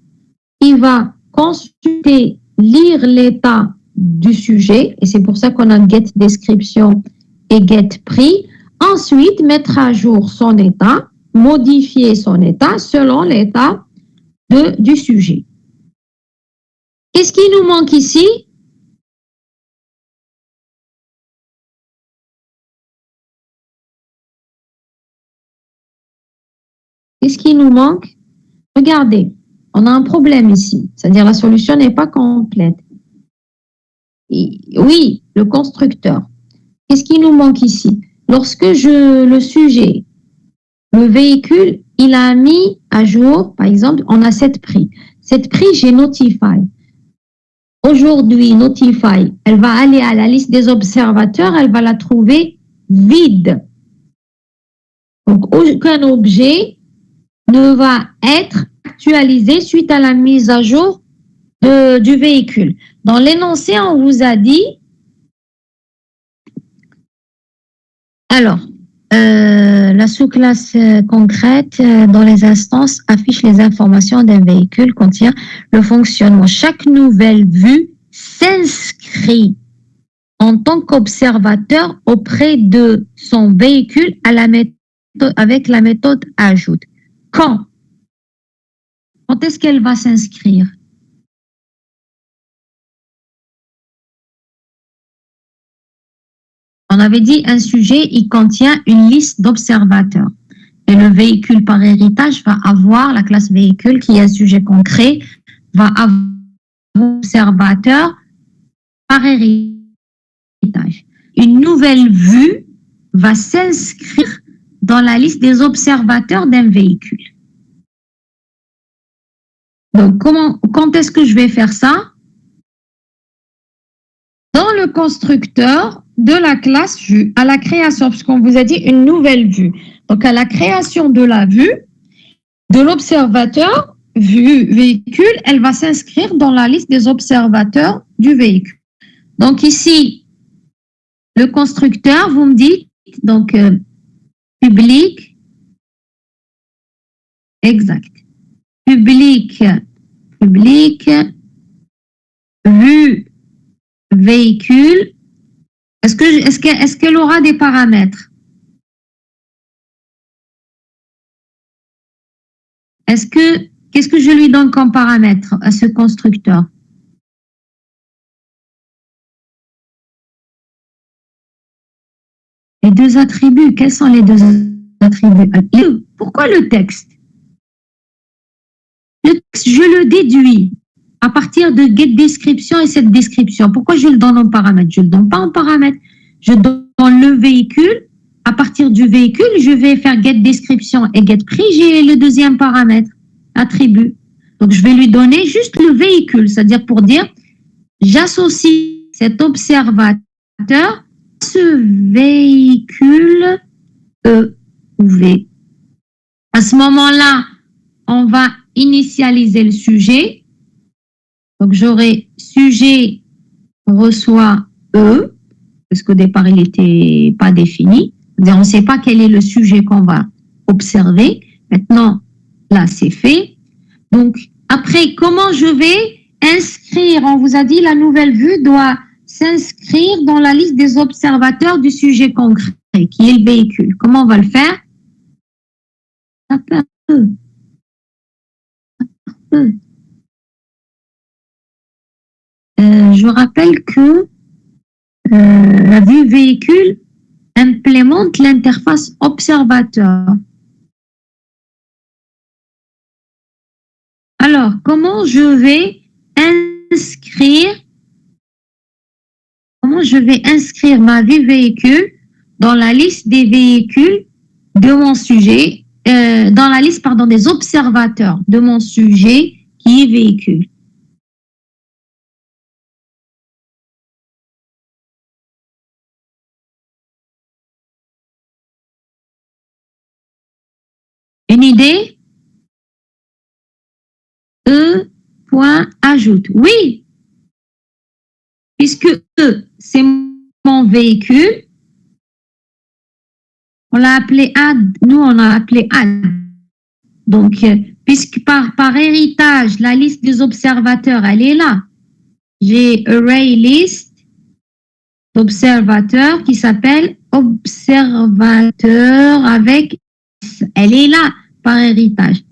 il va consulter, lire l'état du sujet, et c'est pour ça qu'on a get description et get prix. Ensuite, mettre à jour son état, modifier son état selon l'état du sujet. Qu'est-ce qui nous manque ici? Qu'est-ce qui nous manque? Regardez, on a un problème ici, c'est-à-dire la solution n'est pas complète. Oui, le constructeur. Qu'est-ce qui nous manque ici? Lorsque le sujet, le véhicule, il a mis à jour, par exemple, on a cette prix. Cette prix, j'ai Notify. Aujourd'hui, Notify, elle va aller à la liste des observateurs, elle va la trouver vide. Donc, aucun objet ne va être actualisé suite à la mise à jour du véhicule. Dans l'énoncé, on vous a dit, alors, la sous-classe concrète dans les instances affiche les informations d'un véhicule, contient le fonctionnement. Chaque nouvelle vue s'inscrit en tant qu'observateur auprès de son véhicule avec la méthode ajoute. Quand est-ce qu'elle va s'inscrire? On avait dit un sujet, il contient une liste d'observateurs. Et le véhicule par héritage va avoir, la classe véhicule qui est un sujet concret, va avoir un observateur par héritage. Une nouvelle vue va s'inscrire dans la liste des observateurs d'un véhicule. Donc, quand est-ce que je vais faire ça? Dans le constructeur de la classe vue, à la création, puisqu'on vous a dit une nouvelle vue. Donc, à la création de la vue, de l'observateur, vue véhicule, elle va s'inscrire dans la liste des observateurs du véhicule. Donc, ici, le constructeur, vous me dites, donc, public, exact. Public, vue véhicule, est-ce qu'elle aura des paramètres? Qu'est-ce que je lui donne comme paramètre à ce constructeur? Les deux attributs, quels sont les deux attributs? Pourquoi le texte? Le texte, je le déduis à partir de getDescription et cette description. Pourquoi je le donne en paramètre? Je ne le donne pas en paramètre. Je donne le véhicule. À partir du véhicule, je vais faire getDescription et getPrix. J'ai le deuxième paramètre, attribut. Donc, je vais lui donner juste le véhicule, c'est-à-dire pour dire, j'associe cet observateur à ce véhicule E ou V. À ce moment-là, on va initialiser le sujet. Donc, j'aurai sujet reçoit E, parce qu'au départ, il n'était pas défini. C'est-à-dire, on ne sait pas quel est le sujet qu'on va observer. Maintenant, là, c'est fait. Donc, après, comment je vais inscrire? On vous a dit, la nouvelle vue doit s'inscrire dans la liste des observateurs du sujet concret, qui est le véhicule. Comment on va le faire? Je rappelle que la vue véhicule implémente l'interface observateur. Alors, comment je vais inscrire ma vue véhicule dans la liste des véhicules de mon sujet, dans la liste, pardon, des observateurs de mon sujet qui est véhicule. Une idée? E.ajoute. Oui, puisque E, c'est mon véhicule. On l'a appelé add. Nous, on a appelé add. Donc, puisque par héritage, la liste des observateurs, elle est là. J'ai array list d'observateurs qui s'appelle observateur avec, elle est là par héritage.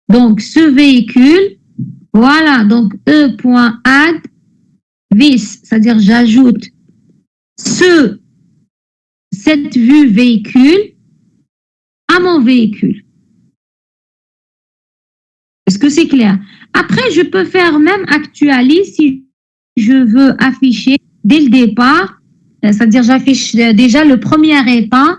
Donc, ce véhicule, voilà, donc E.add this, c'est-à-dire j'ajoute cette vue véhicule à mon véhicule. Est-ce que c'est clair? Après, je peux faire même actualiser si je veux afficher dès le départ, c'est-à-dire j'affiche déjà le premier état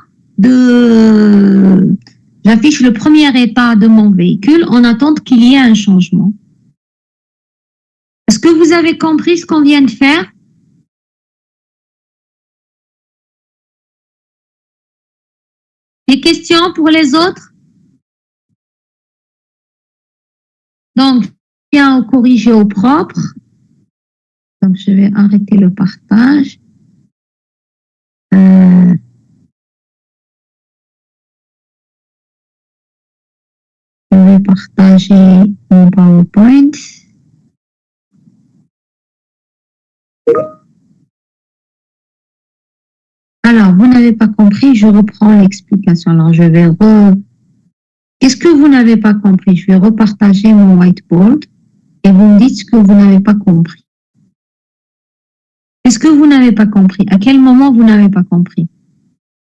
j'affiche le premier état de mon véhicule en attendant qu'il y ait un changement. Est-ce que vous avez compris ce qu'on vient de faire? Des questions pour les autres? Donc, bien corriger au propre. Donc, je vais arrêter le partage. Je vais partager mon PowerPoint. Alors, vous n'avez pas compris, je reprends l'explication. Alors, je vais Qu'est-ce que vous n'avez pas compris? Je vais repartager mon whiteboard et vous me dites ce que vous n'avez pas compris. Qu'est-ce que vous n'avez pas compris? À quel moment vous n'avez pas compris?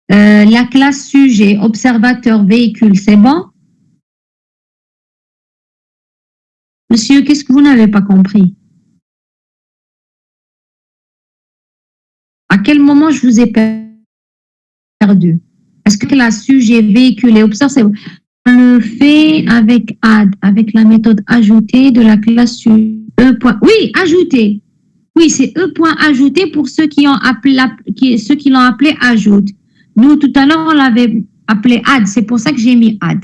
La classe sujet, observateur, véhicule, c'est bon? Monsieur, qu'est-ce que vous n'avez pas compris? À quel moment je vous ai perdu? Est-ce que la sujet, véhicule et observateur, on le fait avec add, avec la méthode ajoutée de la classe sujet? Oui, ajouter. Oui, c'est E.ajouter pour ceux qui l'ont appelé ajoute. Nous, tout à l'heure, on l'avait appelé add. C'est pour ça que j'ai mis add.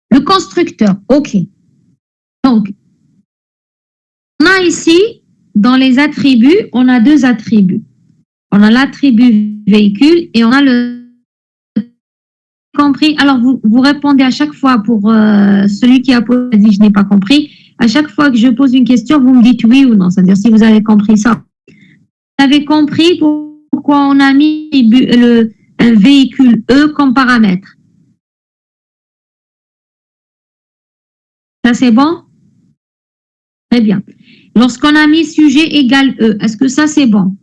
Le constructeur, OK. Donc, on a ici, dans les attributs, on a deux attributs. On a l'attribut véhicule et on a le compris. Alors, vous répondez à chaque fois pour celui qui a posé, je n'ai pas compris. à chaque fois que je pose une question, vous me dites oui ou non. C'est-à-dire si vous avez compris ça. Vous avez compris pourquoi on a mis un véhicule E comme paramètre. Ça, c'est bon? Très bien. Lorsqu'on a mis sujet égale E, est-ce que ça, c'est bon?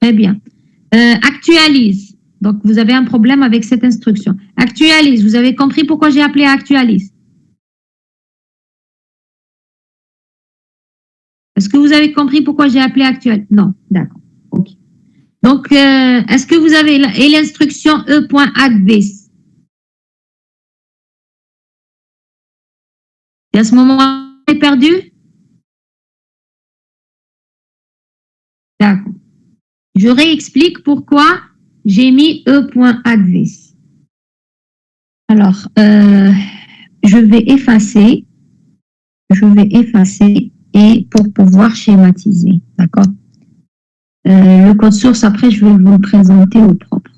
Très bien. Actualise. Donc, vous avez un problème avec cette instruction. Actualise. Vous avez compris pourquoi j'ai appelé actualise? Est-ce que vous avez compris pourquoi j'ai appelé actualise? Non. D'accord. OK. Donc, est-ce que vous avez l'instruction E.add this? Et à ce moment-là, c'est perdu? D'accord. Je réexplique pourquoi j'ai mis E.add. Alors, je vais effacer et pour pouvoir schématiser, d'accord? Le code source, après, je vais vous le présenter au propre.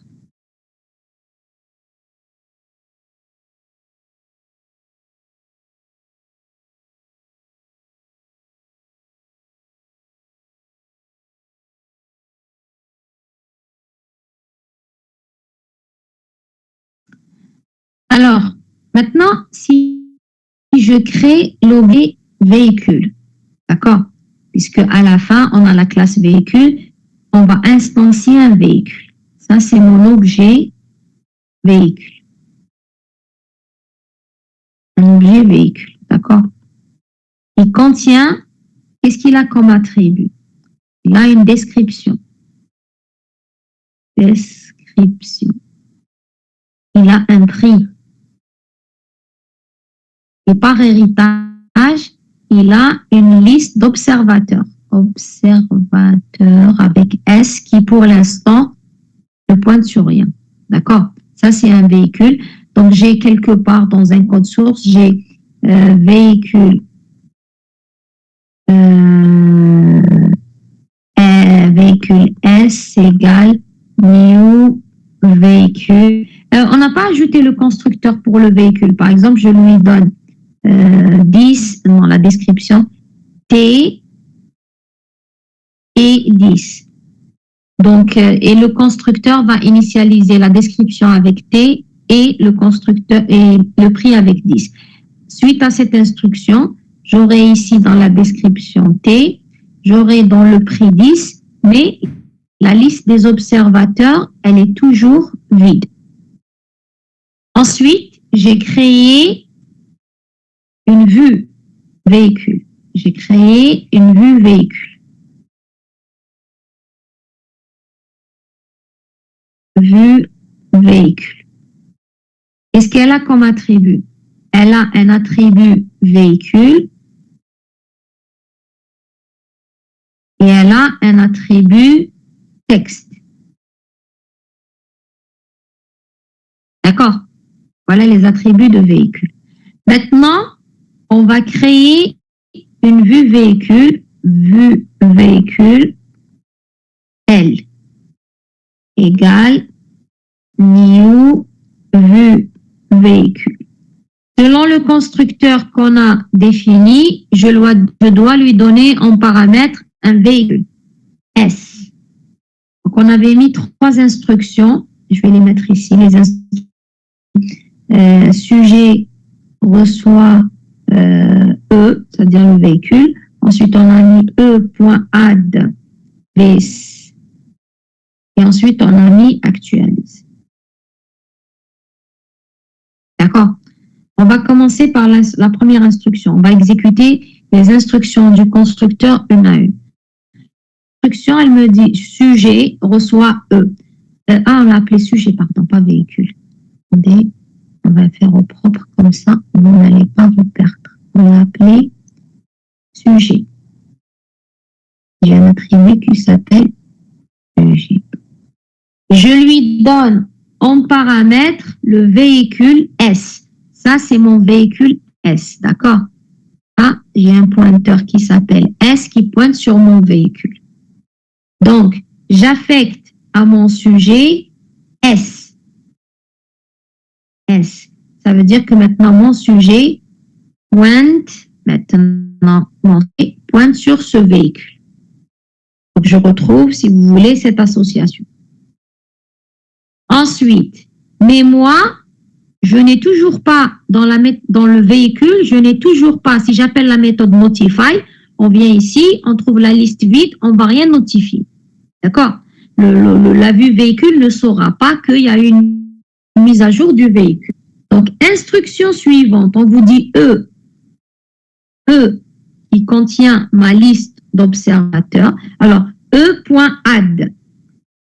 Alors, maintenant, si je crée l'objet véhicule, d'accord? Puisque à la fin, on a la classe véhicule, on va instancier un véhicule. Ça, c'est mon objet véhicule. Un objet véhicule, d'accord? Il contient, qu'est-ce qu'il a comme attribut? Il a une description. Description. Il a un prix. Et par héritage, il a une liste d'observateurs. Observateurs avec S qui, pour l'instant, ne pointe sur rien. D'accord? Ça, c'est un véhicule. Donc, j'ai quelque part dans un code source, j'ai véhicule véhicule S égale new véhicule. On n'a pas ajouté le constructeur pour le véhicule. Par exemple, je lui donne 10 dans la description, T et 10. Donc, et le constructeur va initialiser la description avec T et le constructeur et le prix avec 10. Suite à cette instruction, j'aurai ici dans la description T, j'aurai dans le prix 10, mais la liste des observateurs, elle est toujours vide. Ensuite, j'ai créé une vue véhicule. J'ai créé une vue véhicule. Vue véhicule. Qu'est-ce qu'elle a comme attribut? Elle a un attribut véhicule et elle a un attribut texte. D'accord? Voilà les attributs de véhicule. Maintenant, on va créer une vue véhicule L égale new vue véhicule. Selon le constructeur qu'on a défini, je dois lui donner en paramètre un véhicule S. Donc, on avait mis 3 instructions. Je vais les mettre ici. Les instructions. Sujet reçoit E, c'est-à-dire le véhicule. Ensuite, on a mis E.add this. Et ensuite, on a mis actualise. D'accord? On va commencer par la première instruction. On va exécuter les instructions du constructeur une à une. L'instruction, elle me dit sujet reçoit E. On l'a appelé sujet, pardon, pas véhicule. Attendez, on va faire au propre comme ça, vous n'allez pas vous perdre. On l'a appelé sujet. J'ai un attribut qui s'appelle sujet. Je lui donne en paramètre le véhicule S. Ça, c'est mon véhicule S, d'accord? Là, j'ai un pointeur qui s'appelle S qui pointe sur mon véhicule. Donc, j'affecte à mon sujet S. S. Ça veut dire que maintenant, mon sujet pointe sur ce véhicule. Donc, je retrouve, si vous voulez, cette association. Ensuite, mais moi, je n'ai toujours pas, dans le véhicule, je n'ai toujours pas, si j'appelle la méthode notify, on vient ici, on trouve la liste vide, on ne va rien notifier. D'accord? La vue véhicule ne saura pas qu'il y a une mise à jour du véhicule. Donc, instruction suivante, on vous dit E qui contient ma liste d'observateurs. Alors, E.add.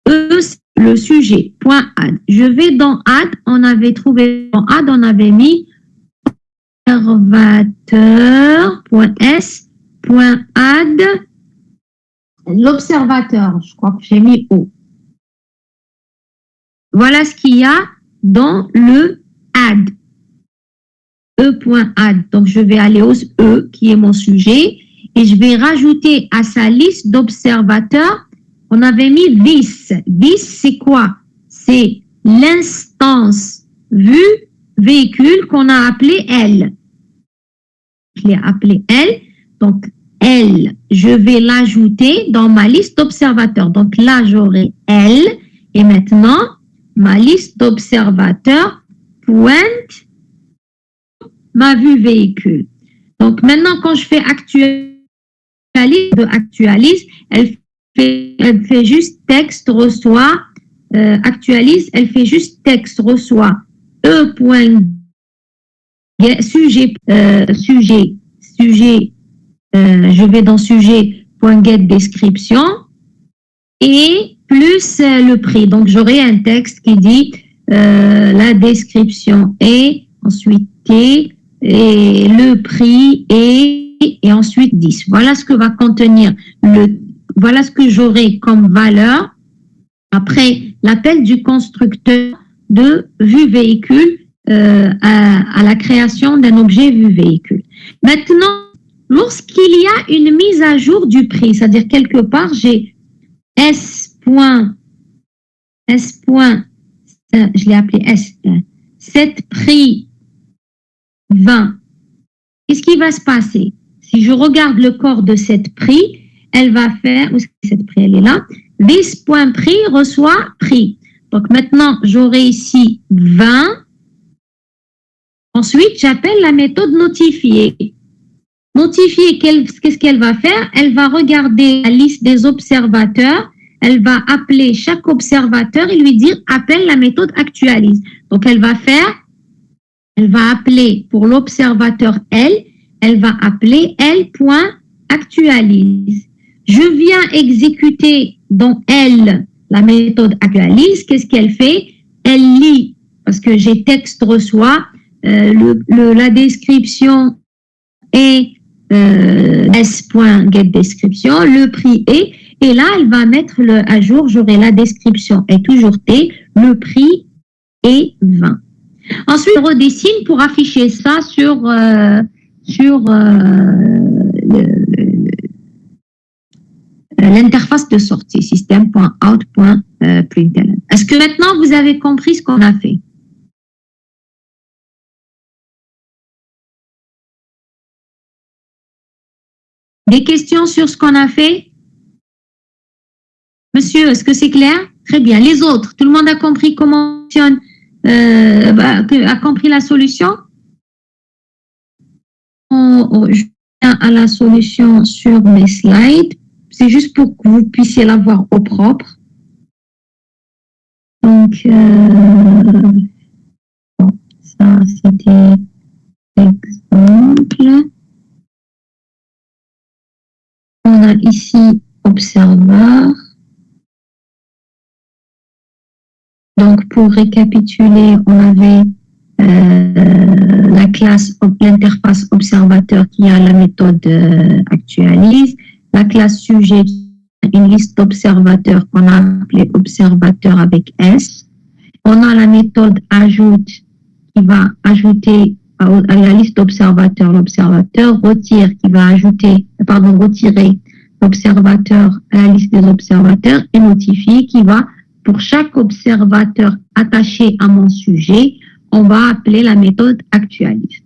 E, c'est le sujet, .add. Je vais dans add, on avait trouvé dans add, on avait mis observateur.s.add l'observateur. Je crois que j'ai mis O. Voilà ce qu'il y a dans le add. E.add. Donc, je vais aller au E, qui est mon sujet, et je vais rajouter à sa liste d'observateurs, on avait mis this. This, c'est quoi? C'est l'instance vue véhicule qu'on a appelé L. Je l'ai appelé L. Donc, L, je vais l'ajouter dans ma liste d'observateurs. Donc là, j'aurai L. Et maintenant, ma liste d'observateurs pointe ma vue véhicule. Donc maintenant, quand je fais actualise, elle fait juste texte, reçoit, actualise, elle fait juste texte, reçoit, sujet, je vais dans sujet.get description et plus le prix. Donc, j'aurai un texte qui dit la description est, ensuite T, et le prix est, et ensuite 10. Voilà ce que va contenir voilà ce que j'aurai comme valeur après l'appel du constructeur de vue véhicule à la création d'un objet vue véhicule. Maintenant, lorsqu'il y a une mise à jour du prix, c'est-à-dire quelque part, j'ai S. Je l'ai appelé S. Set prix 20. Qu'est-ce qui va se passer? Si je regarde le corps de cette prix, elle va faire, où est-ce que cette prix, elle est là, this.prix reçoit prix. Donc maintenant, j'aurai ici 20. Ensuite, j'appelle la méthode notifier. Notifier, qu'est-ce qu'elle va faire? Elle va regarder la liste des observateurs. Elle va appeler chaque observateur et lui dire appelle la méthode actualise. Donc, elle va appeler pour l'observateur L, elle va appeler L.actualise. Je viens exécuter dans L la méthode actualise. Qu'est-ce qu'elle fait? Elle lit, parce que j'ai texte reçoit, la description est s.getDescription, le prix est, et là, elle va mettre à jour, j'aurai la description est toujours T, le prix est 20. Ensuite, je redessine pour afficher ça sur l'interface de sortie, system.out.println. Est-ce que maintenant, vous avez compris ce qu'on a fait? Des questions sur ce qu'on a fait? Monsieur, est-ce que c'est clair? Très bien. Les autres, tout le monde a compris comment fonctionne, a compris la solution? Je viens à la solution sur mes slides. C'est juste pour que vous puissiez la voir au propre. Donc, ça, c'était l'exemple. On a ici observeur. Donc, pour récapituler, on avait la classe, l'interface observateur qui a la méthode actualise, la classe sujet, une liste d'observateurs qu'on a appelée observateur avec S. On a la méthode ajoute qui va ajouter à la liste d'observateurs l'observateur, retire qui va retirer l'observateur à la liste des observateurs et notifier qui va, pour chaque observateur attaché à mon sujet, on va appeler la méthode actualise.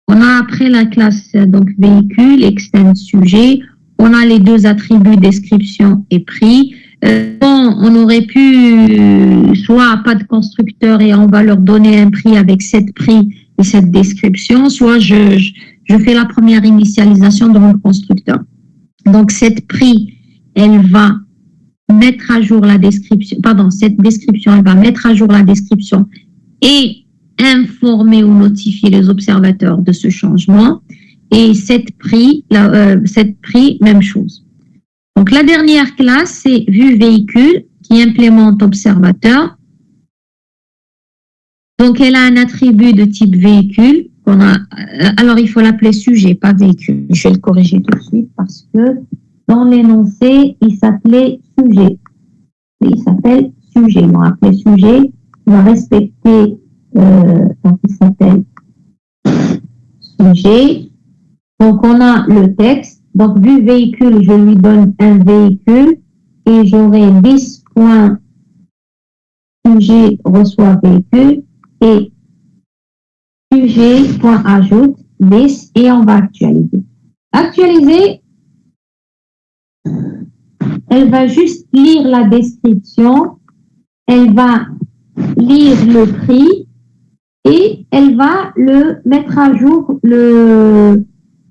On a après la classe donc véhicule, extend sujet, on a les deux attributs description et prix. On aurait pu soit pas de constructeur et on va leur donner un prix avec cette prix et cette description, soit je fais la première initialisation dans le constructeur. Donc cette prix, elle va mettre à jour la description, cette description, elle va mettre à jour la description et informer ou notifier les observateurs de ce changement. Et cette prix, même chose. Donc, la dernière classe, c'est vue véhicule qui implémente observateur. Donc, elle a un attribut de type véhicule. Alors, il faut l'appeler sujet, pas véhicule. Je vais le corriger tout de suite parce que dans l'énoncé, il s'appelait sujet. Il s'appelle sujet. On va appeler sujet. On va respecter, donc il s'appelle sujet. Donc, on a le texte. Donc, vue véhicule, je lui donne un véhicule et j'aurai 10 points sujet reçoit véhicule et sujet point ajoute 10 et on va actualiser. Actualiser, elle va juste lire la description, elle va lire le prix et elle va le mettre à jour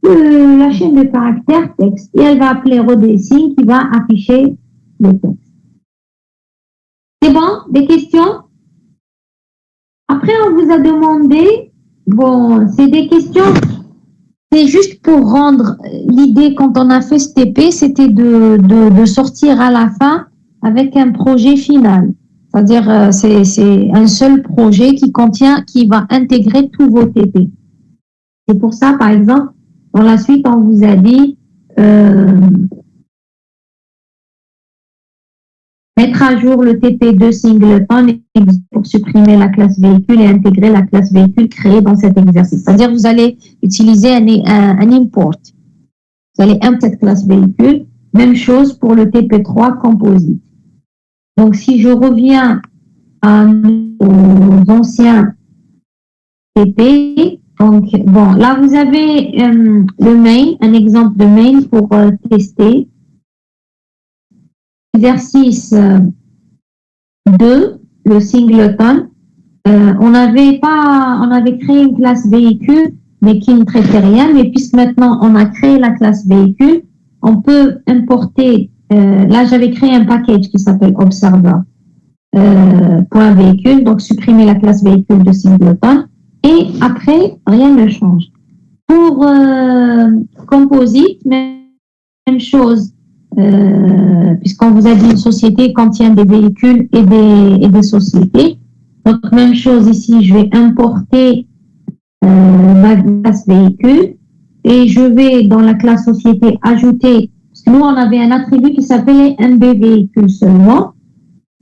la chaîne de caractères texte et elle va appeler redessine qui va afficher le texte. C'est bon? Des questions? Après, on vous a demandé, bon, c'est des questions, c'est juste pour rendre l'idée quand on a fait ce TP, c'était de sortir à la fin avec un projet final. C'est-à-dire, c'est un seul projet qui va intégrer tous vos TP. C'est pour ça, par exemple, dans la suite, on vous a dit mettre à jour le TP2 singleton pour supprimer la classe véhicule et intégrer la classe véhicule créée dans cet exercice. C'est-à-dire vous allez utiliser un import. Vous allez importer cette classe véhicule. Même chose pour le TP3 composite. Donc, si je reviens aux anciens TP, donc, bon, là, vous avez le main, un exemple de main pour tester. Exercice 2, le singleton. On avait créé une classe véhicule, mais qui ne traitait rien. Mais puisque maintenant, on a créé la classe véhicule, on peut importer, là, j'avais créé un package qui s'appelle observer point véhicule, donc supprimer la classe véhicule de singleton. Et après, rien ne change. Pour composite, même chose, puisqu'on vous a dit une société contient des véhicules et des sociétés. Donc, même chose ici, je vais importer ma classe véhicule et je vais dans la classe société ajouter, parce que nous, on avait un attribut qui s'appelait MB véhicule seulement.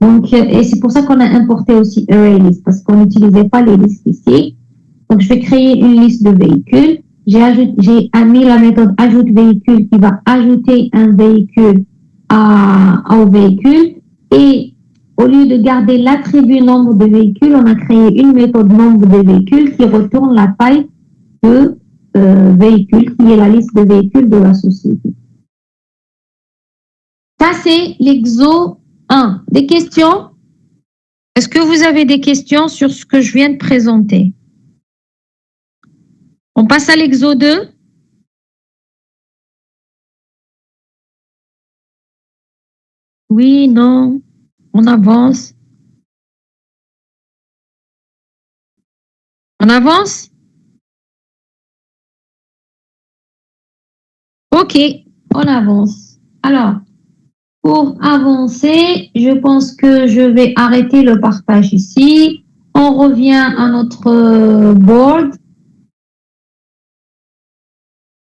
Donc, et c'est pour ça qu'on a importé aussi array list, parce qu'on n'utilisait pas les listes ici. Donc, je vais créer une liste de véhicules. J'ai mis la méthode ajoute véhicule qui va ajouter un véhicule au véhicule. Et au lieu de garder l'attribut nombre de véhicules, on a créé une méthode nombre de véhicules qui retourne la taille de véhicules, qui est la liste de véhicules de la société. Ça, c'est l'exo 1. Des questions? Est-ce que vous avez des questions sur ce que je viens de présenter? On passe à l'exo 2. Oui, non, on avance. On avance? Ok, on avance. Alors, pour avancer, je pense que je vais arrêter le partage ici. On revient à notre board.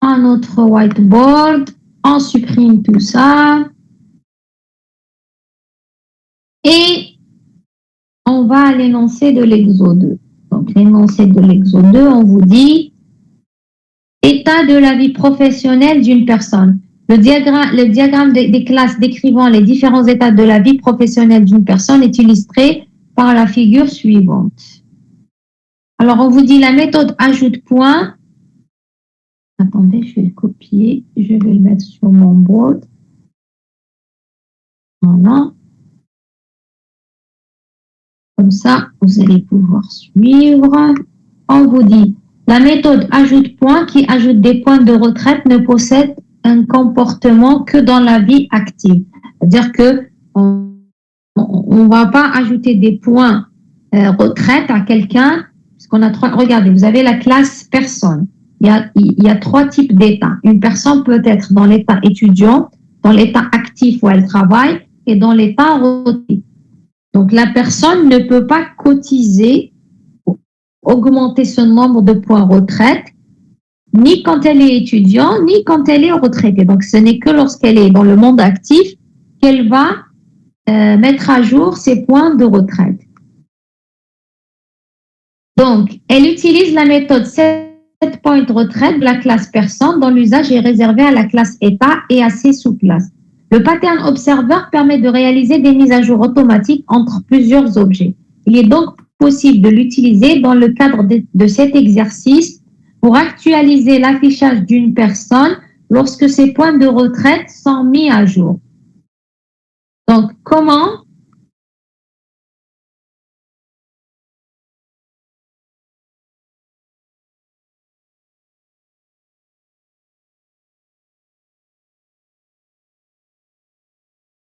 À notre whiteboard, on supprime tout ça et on va à l'énoncé de l'exo 2. Donc, l'énoncé de l'exo 2, on vous dit état de la vie professionnelle d'une personne. Le diagramme des classes décrivant les différents états de la vie professionnelle d'une personne est illustré par la figure suivante. Alors, on vous dit la méthode ajoute point. Attendez, je vais le copier. Je vais le mettre sur mon board. Voilà. Comme ça, vous allez pouvoir suivre. On vous dit, la méthode ajoute point qui ajoute des points de retraite ne possède un comportement que dans la vie active. C'est-à-dire que on va pas ajouter des points retraite à quelqu'un, parce qu'on a trois. Regardez, vous avez la classe personne. Il y a trois types d'états. Une personne peut être dans l'état étudiant, dans l'état actif où elle travaille, et dans l'état retraité. Donc, la personne ne peut pas cotiser, augmenter son nombre de points retraite, ni quand elle est étudiante, ni quand elle est retraitée. Donc, ce n'est que lorsqu'elle est dans le monde actif qu'elle va mettre à jour ses points de retraite. Donc, elle utilise la méthode 7 points de retraite de la classe personne dont l'usage est réservé à la classe État et à ses sous-classes. Le pattern observer permet de réaliser des mises à jour automatiques entre plusieurs objets. Il est donc possible de l'utiliser dans le cadre de cet exercice pour actualiser l'affichage d'une personne lorsque ses points de retraite sont mis à jour. Donc, comment?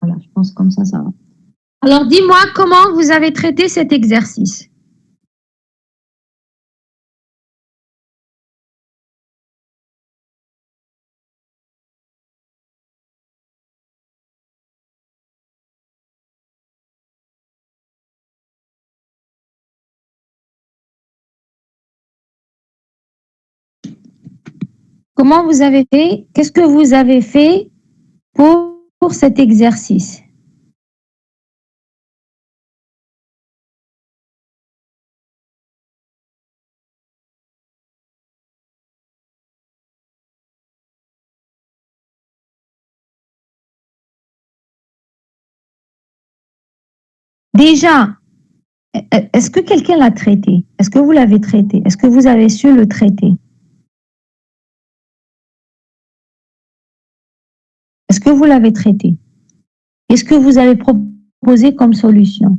Voilà, je pense comme ça va. Alors, dis-moi comment vous avez traité cet exercice. Comment vous avez fait? Qu'est-ce que vous avez fait pour cet exercice? Déjà, est-ce que quelqu'un l'a traité? Est-ce que vous l'avez traité? Est-ce que vous avez su le traiter? Est-ce que vous l'avez traité? Qu'est-ce que vous avez proposé comme solution?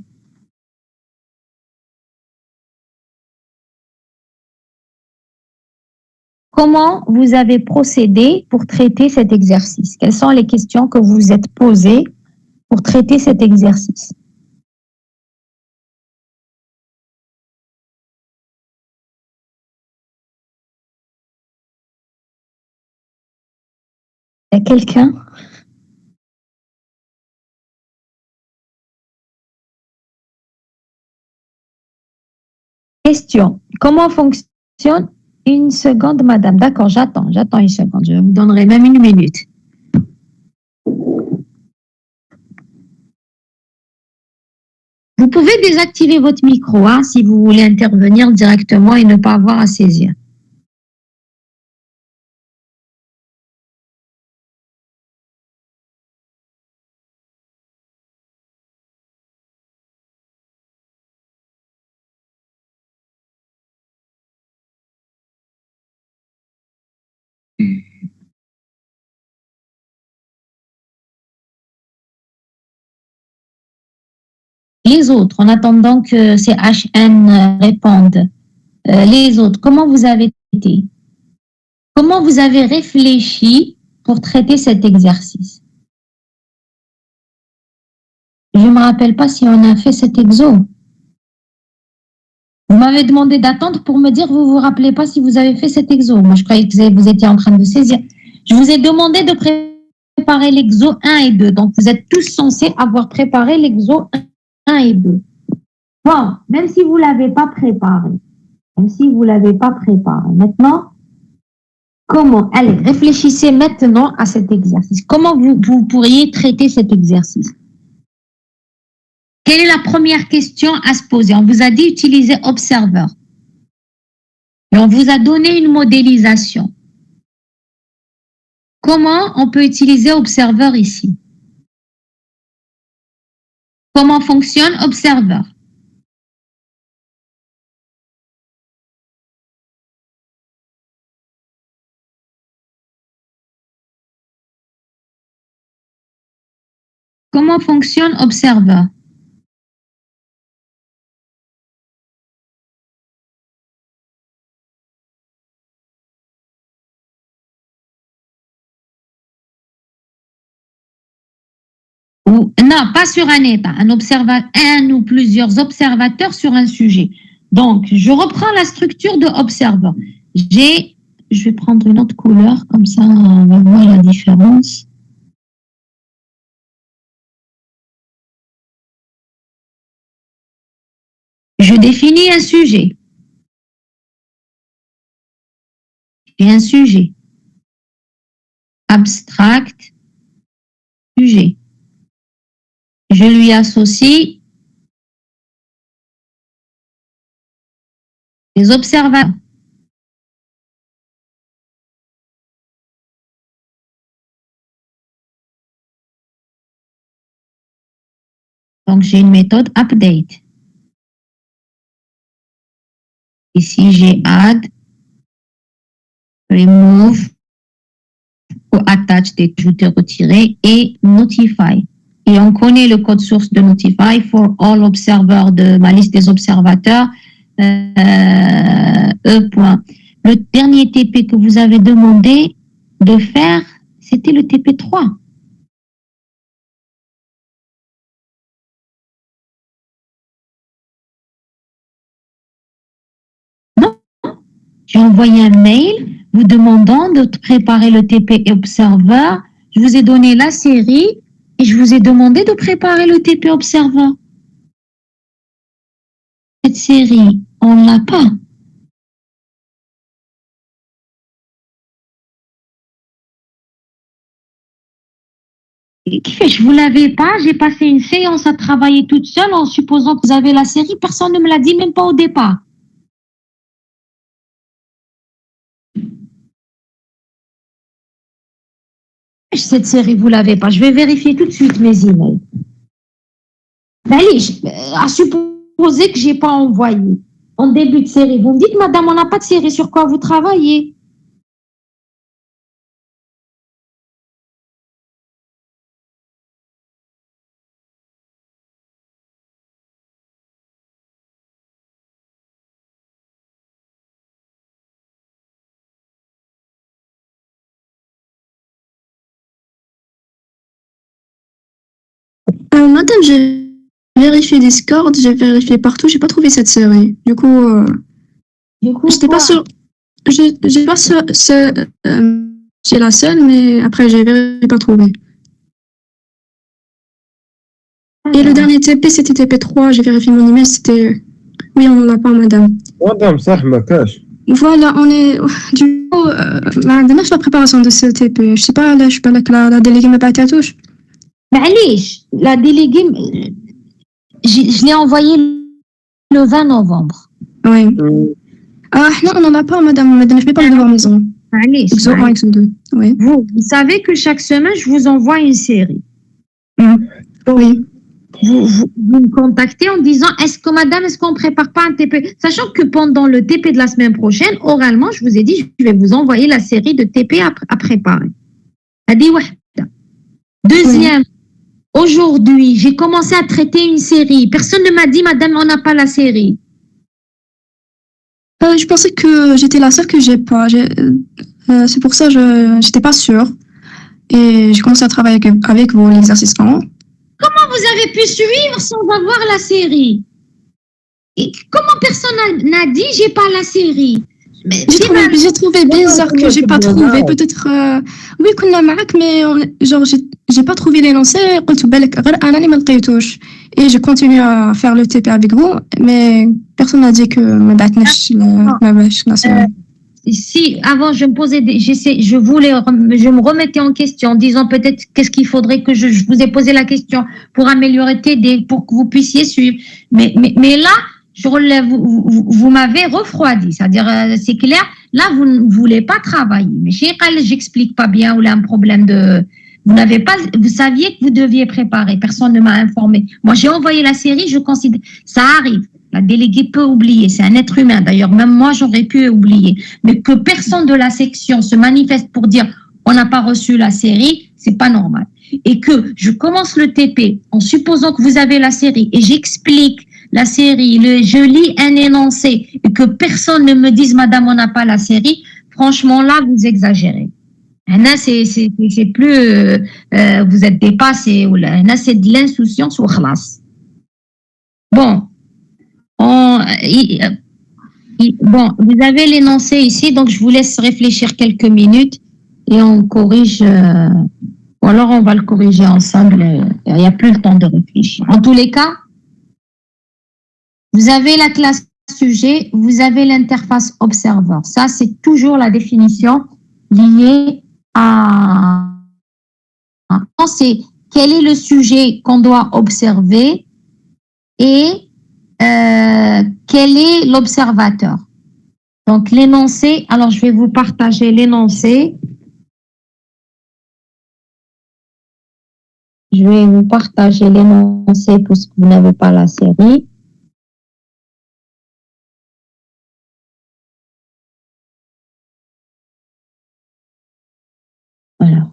Comment vous avez procédé pour traiter cet exercice? Quelles sont les questions que vous vous êtes posées pour traiter cet exercice? Il y a quelqu'un? Question. Comment fonctionne une seconde, madame? D'accord, j'attends une seconde. Je vous donnerai même une minute. Vous pouvez désactiver votre micro hein, si vous voulez intervenir directement et ne pas avoir à saisir. Les autres, en attendant que ces HN répondent, les autres, comment vous avez traité? Comment vous avez réfléchi pour traiter cet exercice? Je ne me rappelle pas si on a fait cet exo. Vous m'avez demandé d'attendre pour me dire, vous ne vous rappelez pas si vous avez fait cet exo. Moi, je croyais que vous étiez en train de saisir. Je vous ai demandé de préparer l'exo 1 et 2. Donc, vous êtes tous censés avoir préparé l'exo 1 et 2. Bon, même si vous ne l'avez pas préparé. Maintenant, comment? Allez, réfléchissez maintenant à cet exercice. Comment vous pourriez traiter cet exercice? Quelle est la première question à se poser? On vous a dit utiliser Observer. Et on vous a donné une modélisation. Comment on peut utiliser Observer ici? Comment fonctionne Observer? Comment fonctionne Observer? Non, pas sur un état, un ou plusieurs observateurs sur un sujet. Donc, je reprends la structure de Observer. Je vais prendre une autre couleur, comme ça on va voir la différence. Je définis un sujet. J'ai un sujet. Abstract, sujet. Je lui associe les observateurs. Donc, j'ai une méthode update. Ici, j'ai add, remove, ou attach, ajouter, retirer, et notify. Et on connaît le code source de notify for all observers de ma liste des observateurs. Le dernier TP que vous avez demandé de faire, c'était le TP3. Non, j'ai envoyé un mail vous demandant de préparer le TP Observer. Je vous ai donné la série et je vous ai demandé de préparer le TP Observer. Cette série, on ne l'a pas. Je vous l'avais pas, j'ai passé une séance à travailler toute seule en supposant que vous avez la série, personne ne me l'a dit, même pas au départ. Cette série, vous l'avez pas. Je vais vérifier tout de suite mes emails. Allez, à supposer que j'ai pas envoyé en début de série. Vous me dites, madame, on n'a pas de série, sur quoi vous travaillez? Madame, j'ai vérifié Discord, j'ai vérifié partout, j'ai pas trouvé cette série. Du coup, j'étais pas sûre. J'ai pas sûre, j'ai la seule, mais après j'ai pas trouvé. Et le dernier TP, c'était TP3, j'ai vérifié mon email, c'était... Oui, on l'a pas, madame. Madame, ça ma cache. Voilà, on est... Du coup, madame, je la préparation de ce TP. Je sais pas, là, je suis pas là que la déléguée m'a pas été à touche. Allez, la déléguée, je l'ai envoyé le 20 novembre. Oui. Ah, non, on n'en a pas, madame. Madame, je vais pas le devoir maison. Allez, oui. Vous savez que chaque semaine, je vous envoie une série. Oui. Vous me contactez en disant, est-ce qu'on prépare pas un TP? Sachant que pendant le TP de la semaine prochaine, oralement, je vous ai dit, je vais vous envoyer la série de TP à préparer. Deuxième, aujourd'hui, j'ai commencé à traiter une série. Personne ne m'a dit, madame, on n'a pas la série. Je pensais que j'étais la seule que j'ai pas. C'est pour ça que j'étais pas sûre. Et j'ai commencé à travailler avec vous, les assistants. Comment vous avez pu suivre sans avoir la série? Et comment personne n'a dit j'ai pas la série? J'ai trouvé bizarre que j'ai pas trouvé. Peut-être oui, كنا معك, mais genre j'ai pas trouvé l'énoncé. قلت بالك غير انا اللي ما لقيتوش. Et j'ai continué à faire le TP avec vous, mais personne n'a dit que ما بعتناش la série. Si avant je me posais je me remettais en question en disant peut-être qu'est-ce qu'il faudrait que je vous ai posé la question pour améliorer TD, pour que vous puissiez suivre. Mais là, vous m'avez refroidi, c'est-à-dire c'est clair, là vous ne voulez pas travailler. Mais j'explique pas bien ou là un problème de vous saviez que vous deviez préparer, personne ne m'a informé. Moi j'ai envoyé la série, je considère ça arrive. La déléguée peut oublier, c'est un être humain. D'ailleurs, même moi, j'aurais pu oublier. Mais que personne de la section se manifeste pour dire on n'a pas reçu la série, c'est pas normal. et que je commence le TP en supposant que vous avez la série et j'explique la série, je lis un énoncé et que personne ne me dise madame on n'a pas la série, franchement là vous exagérez. Là c'est plus vous êtes dépassé ou là c'est de l'insouciance ou خلاص. Bon, bon, vous avez l'énoncé ici, donc je vous laisse réfléchir quelques minutes et on corrige, ou alors on va le corriger ensemble, il n'y a plus le temps de réfléchir. En tous les cas, vous avez la classe sujet, vous avez l'interface observeur. Ça, c'est toujours la définition liée à... C'est quel est le sujet qu'on doit observer et quel est l'observateur. Donc, l'énoncé, alors je vais vous partager l'énoncé. Je vais vous partager l'énoncé puisque vous n'avez pas la série. Voilà.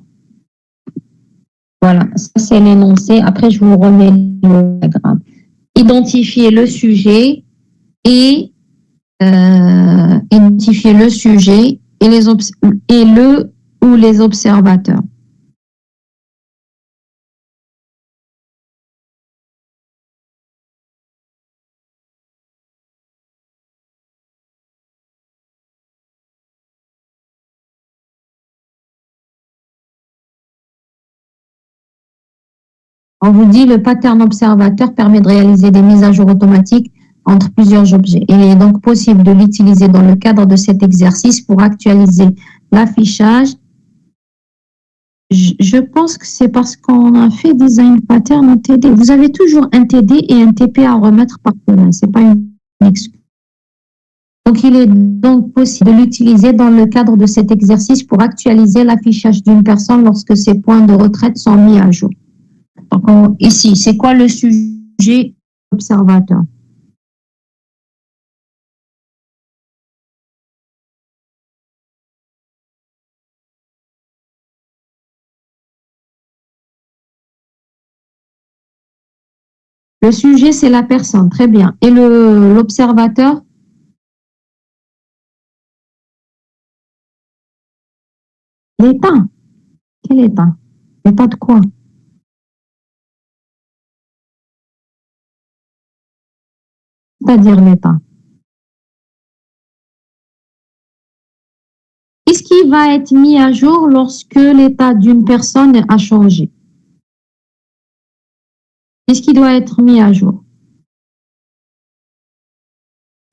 Voilà, ça c'est l'énoncé. Après, je vous remets le diagramme. Identifier le sujet et identifier le sujet et le ou les observateurs. On vous dit le pattern observateur permet de réaliser des mises à jour automatiques entre plusieurs objets. Il est donc possible de l'utiliser dans le cadre de cet exercice pour actualiser l'affichage. Je pense que c'est parce qu'on a fait design pattern en TD. Vous avez toujours un TD et un TP à remettre par semaine. C'est pas une excuse. Donc, il est donc possible de l'utiliser dans le cadre de cet exercice pour actualiser l'affichage d'une personne lorsque ses points de retraite sont mis à jour. Donc, ici, c'est quoi le sujet observateur? Le sujet, c'est la personne, très bien. Et l'observateur? L'état. Quel état? L'état de quoi? C'est-à-dire l'état. Qu'est-ce qui va être mis à jour lorsque l'état d'une personne a changé? Qu'est-ce qui doit être mis à jour?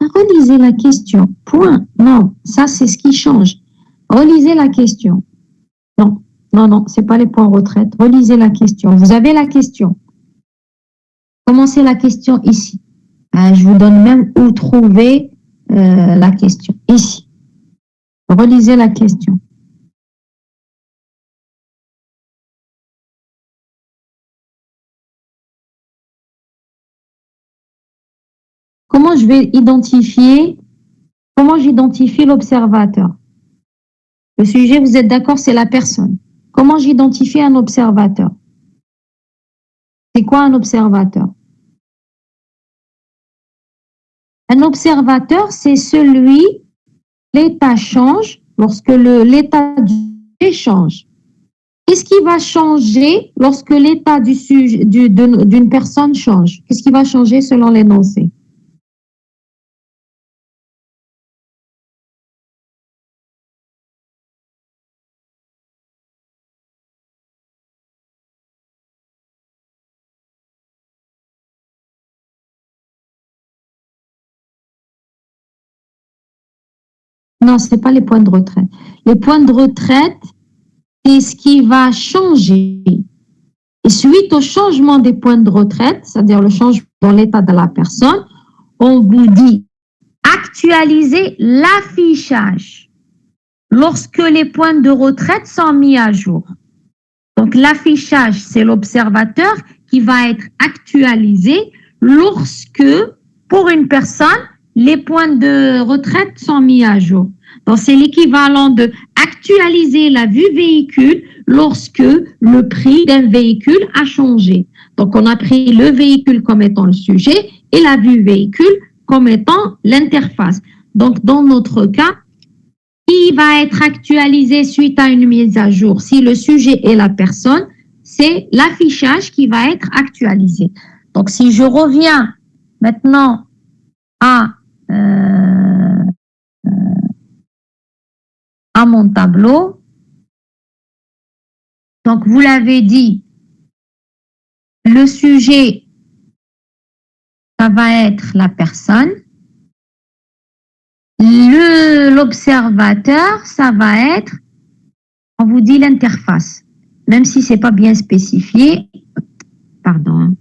Relisez la question. Point. Non, ça c'est ce qui change. Relisez la question. Non, non, non, c'est pas les points retraite. Relisez la question. Vous avez la question. Commencez la question ici. Je vous donne même où trouver la question. Ici. Relisez la question. Comment je vais identifier, comment j'identifie l'observateur? Le sujet, vous êtes d'accord, c'est la personne. Comment j'identifie un observateur? C'est quoi un observateur? Un observateur, c'est celui, l'état change lorsque l'état du sujet change. Qu'est-ce qui va changer lorsque l'état d'une personne change? Qu'est-ce qui va changer selon l'énoncé? Non, ce n'est pas les points de retraite. Les points de retraite, c'est ce qui va changer. Et suite au changement des points de retraite, c'est-à-dire le changement dans l'état de la personne, on vous dit actualiser l'affichage lorsque les points de retraite sont mis à jour. Donc, l'affichage, c'est l'observateur qui va être actualisé lorsque, pour une personne, les points de retraite sont mis à jour. Donc, c'est l'équivalent de actualiser actualiser la vue véhicule lorsque le prix d'un véhicule a changé. Donc, on a pris le véhicule comme étant le sujet et la vue véhicule comme étant l'interface. Donc, dans notre cas, qui va être actualisé suite à une mise à jour? Si le sujet est la personne, c'est l'affichage qui va être actualisé. Donc, si je reviens maintenant à mon tableau, donc vous l'avez dit, le sujet, ça va être la personne. L'observateur, ça va être, on vous dit l'interface, même si c'est pas bien spécifié. Pardon.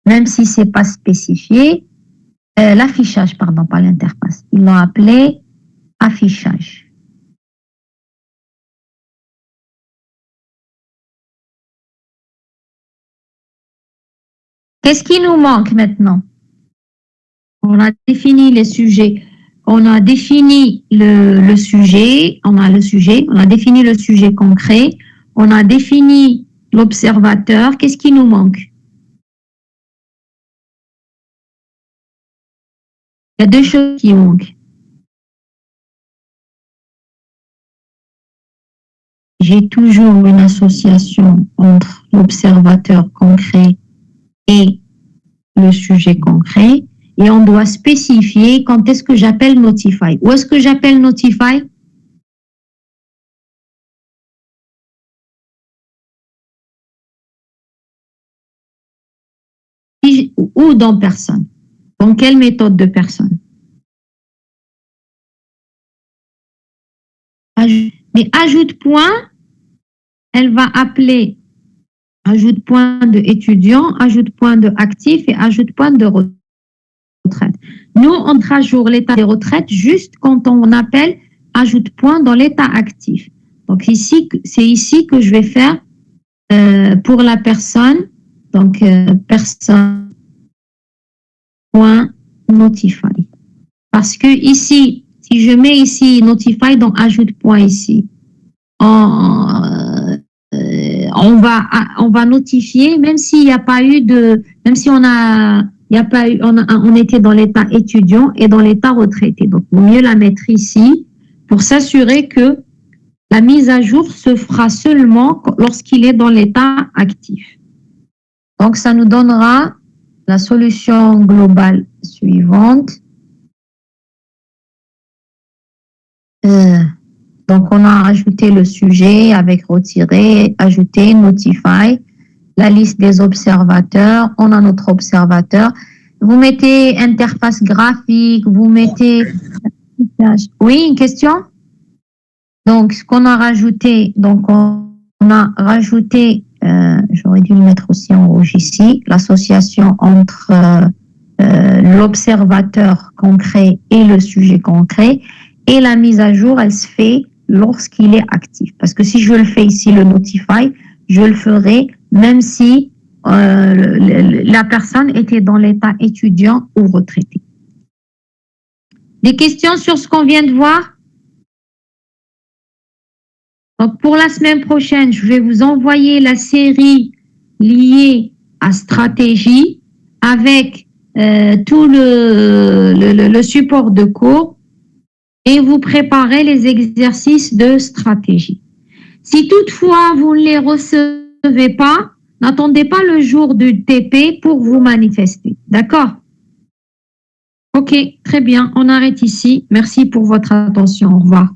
Même si c'est pas spécifié, l'affichage, pardon, pas l'interface. Ils l'ont appelé affichage. Qu'est-ce qui nous manque maintenant? On a défini les sujets. On a défini le sujet. On a défini le sujet concret. On a défini l'observateur. Qu'est-ce qui nous manque? Il y a deux choses qui manquent. J'ai toujours une association entre l'observateur concret et le sujet concret, et on doit spécifier quand est-ce que j'appelle Notify. Où est-ce que j'appelle Notify? Ou dans personne. Dans quelle méthode de personne? Mais ajoute point, elle va appeler ajoute point de étudiant, ajoute point de actif et ajoute point de retraite. Nous, on met à jour l'état des retraites juste quand on appelle ajoute point dans l'état actif. Donc ici, c'est ici que je vais faire pour la personne, donc personne point notify. Parce que ici, si je mets ici notify, donc ajoute point ici, on va notifier, même s'il n'y a pas eu même si on était dans l'état étudiant et dans l'état retraité. Donc, il vaut mieux la mettre ici pour s'assurer que la mise à jour se fera seulement lorsqu'il est dans l'état actif. Donc, ça nous donnera la solution globale suivante. Donc, on a ajouté le sujet avec retirer, ajouter, notify, la liste des observateurs. On a notre observateur. Vous mettez interface graphique, vous mettez... Oui, une question? Donc, ce qu'on a rajouté, donc on a rajouté, j'aurais dû le mettre aussi en rouge ici, l'association entre l'observateur concret et le sujet concret. Et la mise à jour, elle se fait lorsqu'il est actif. Parce que si je le fais ici, le notify, je le ferai même si la personne était dans l'état étudiant ou retraité. Des questions sur ce qu'on vient de voir? Donc, pour la semaine prochaine, je vais vous envoyer la série liée à stratégie avec tout le support de cours. Et vous préparez les exercices de stratégie. Si toutefois vous ne les recevez pas, n'attendez pas le jour du TP pour vous manifester. D'accord? Ok, très bien, on arrête ici. Merci pour votre attention. Au revoir.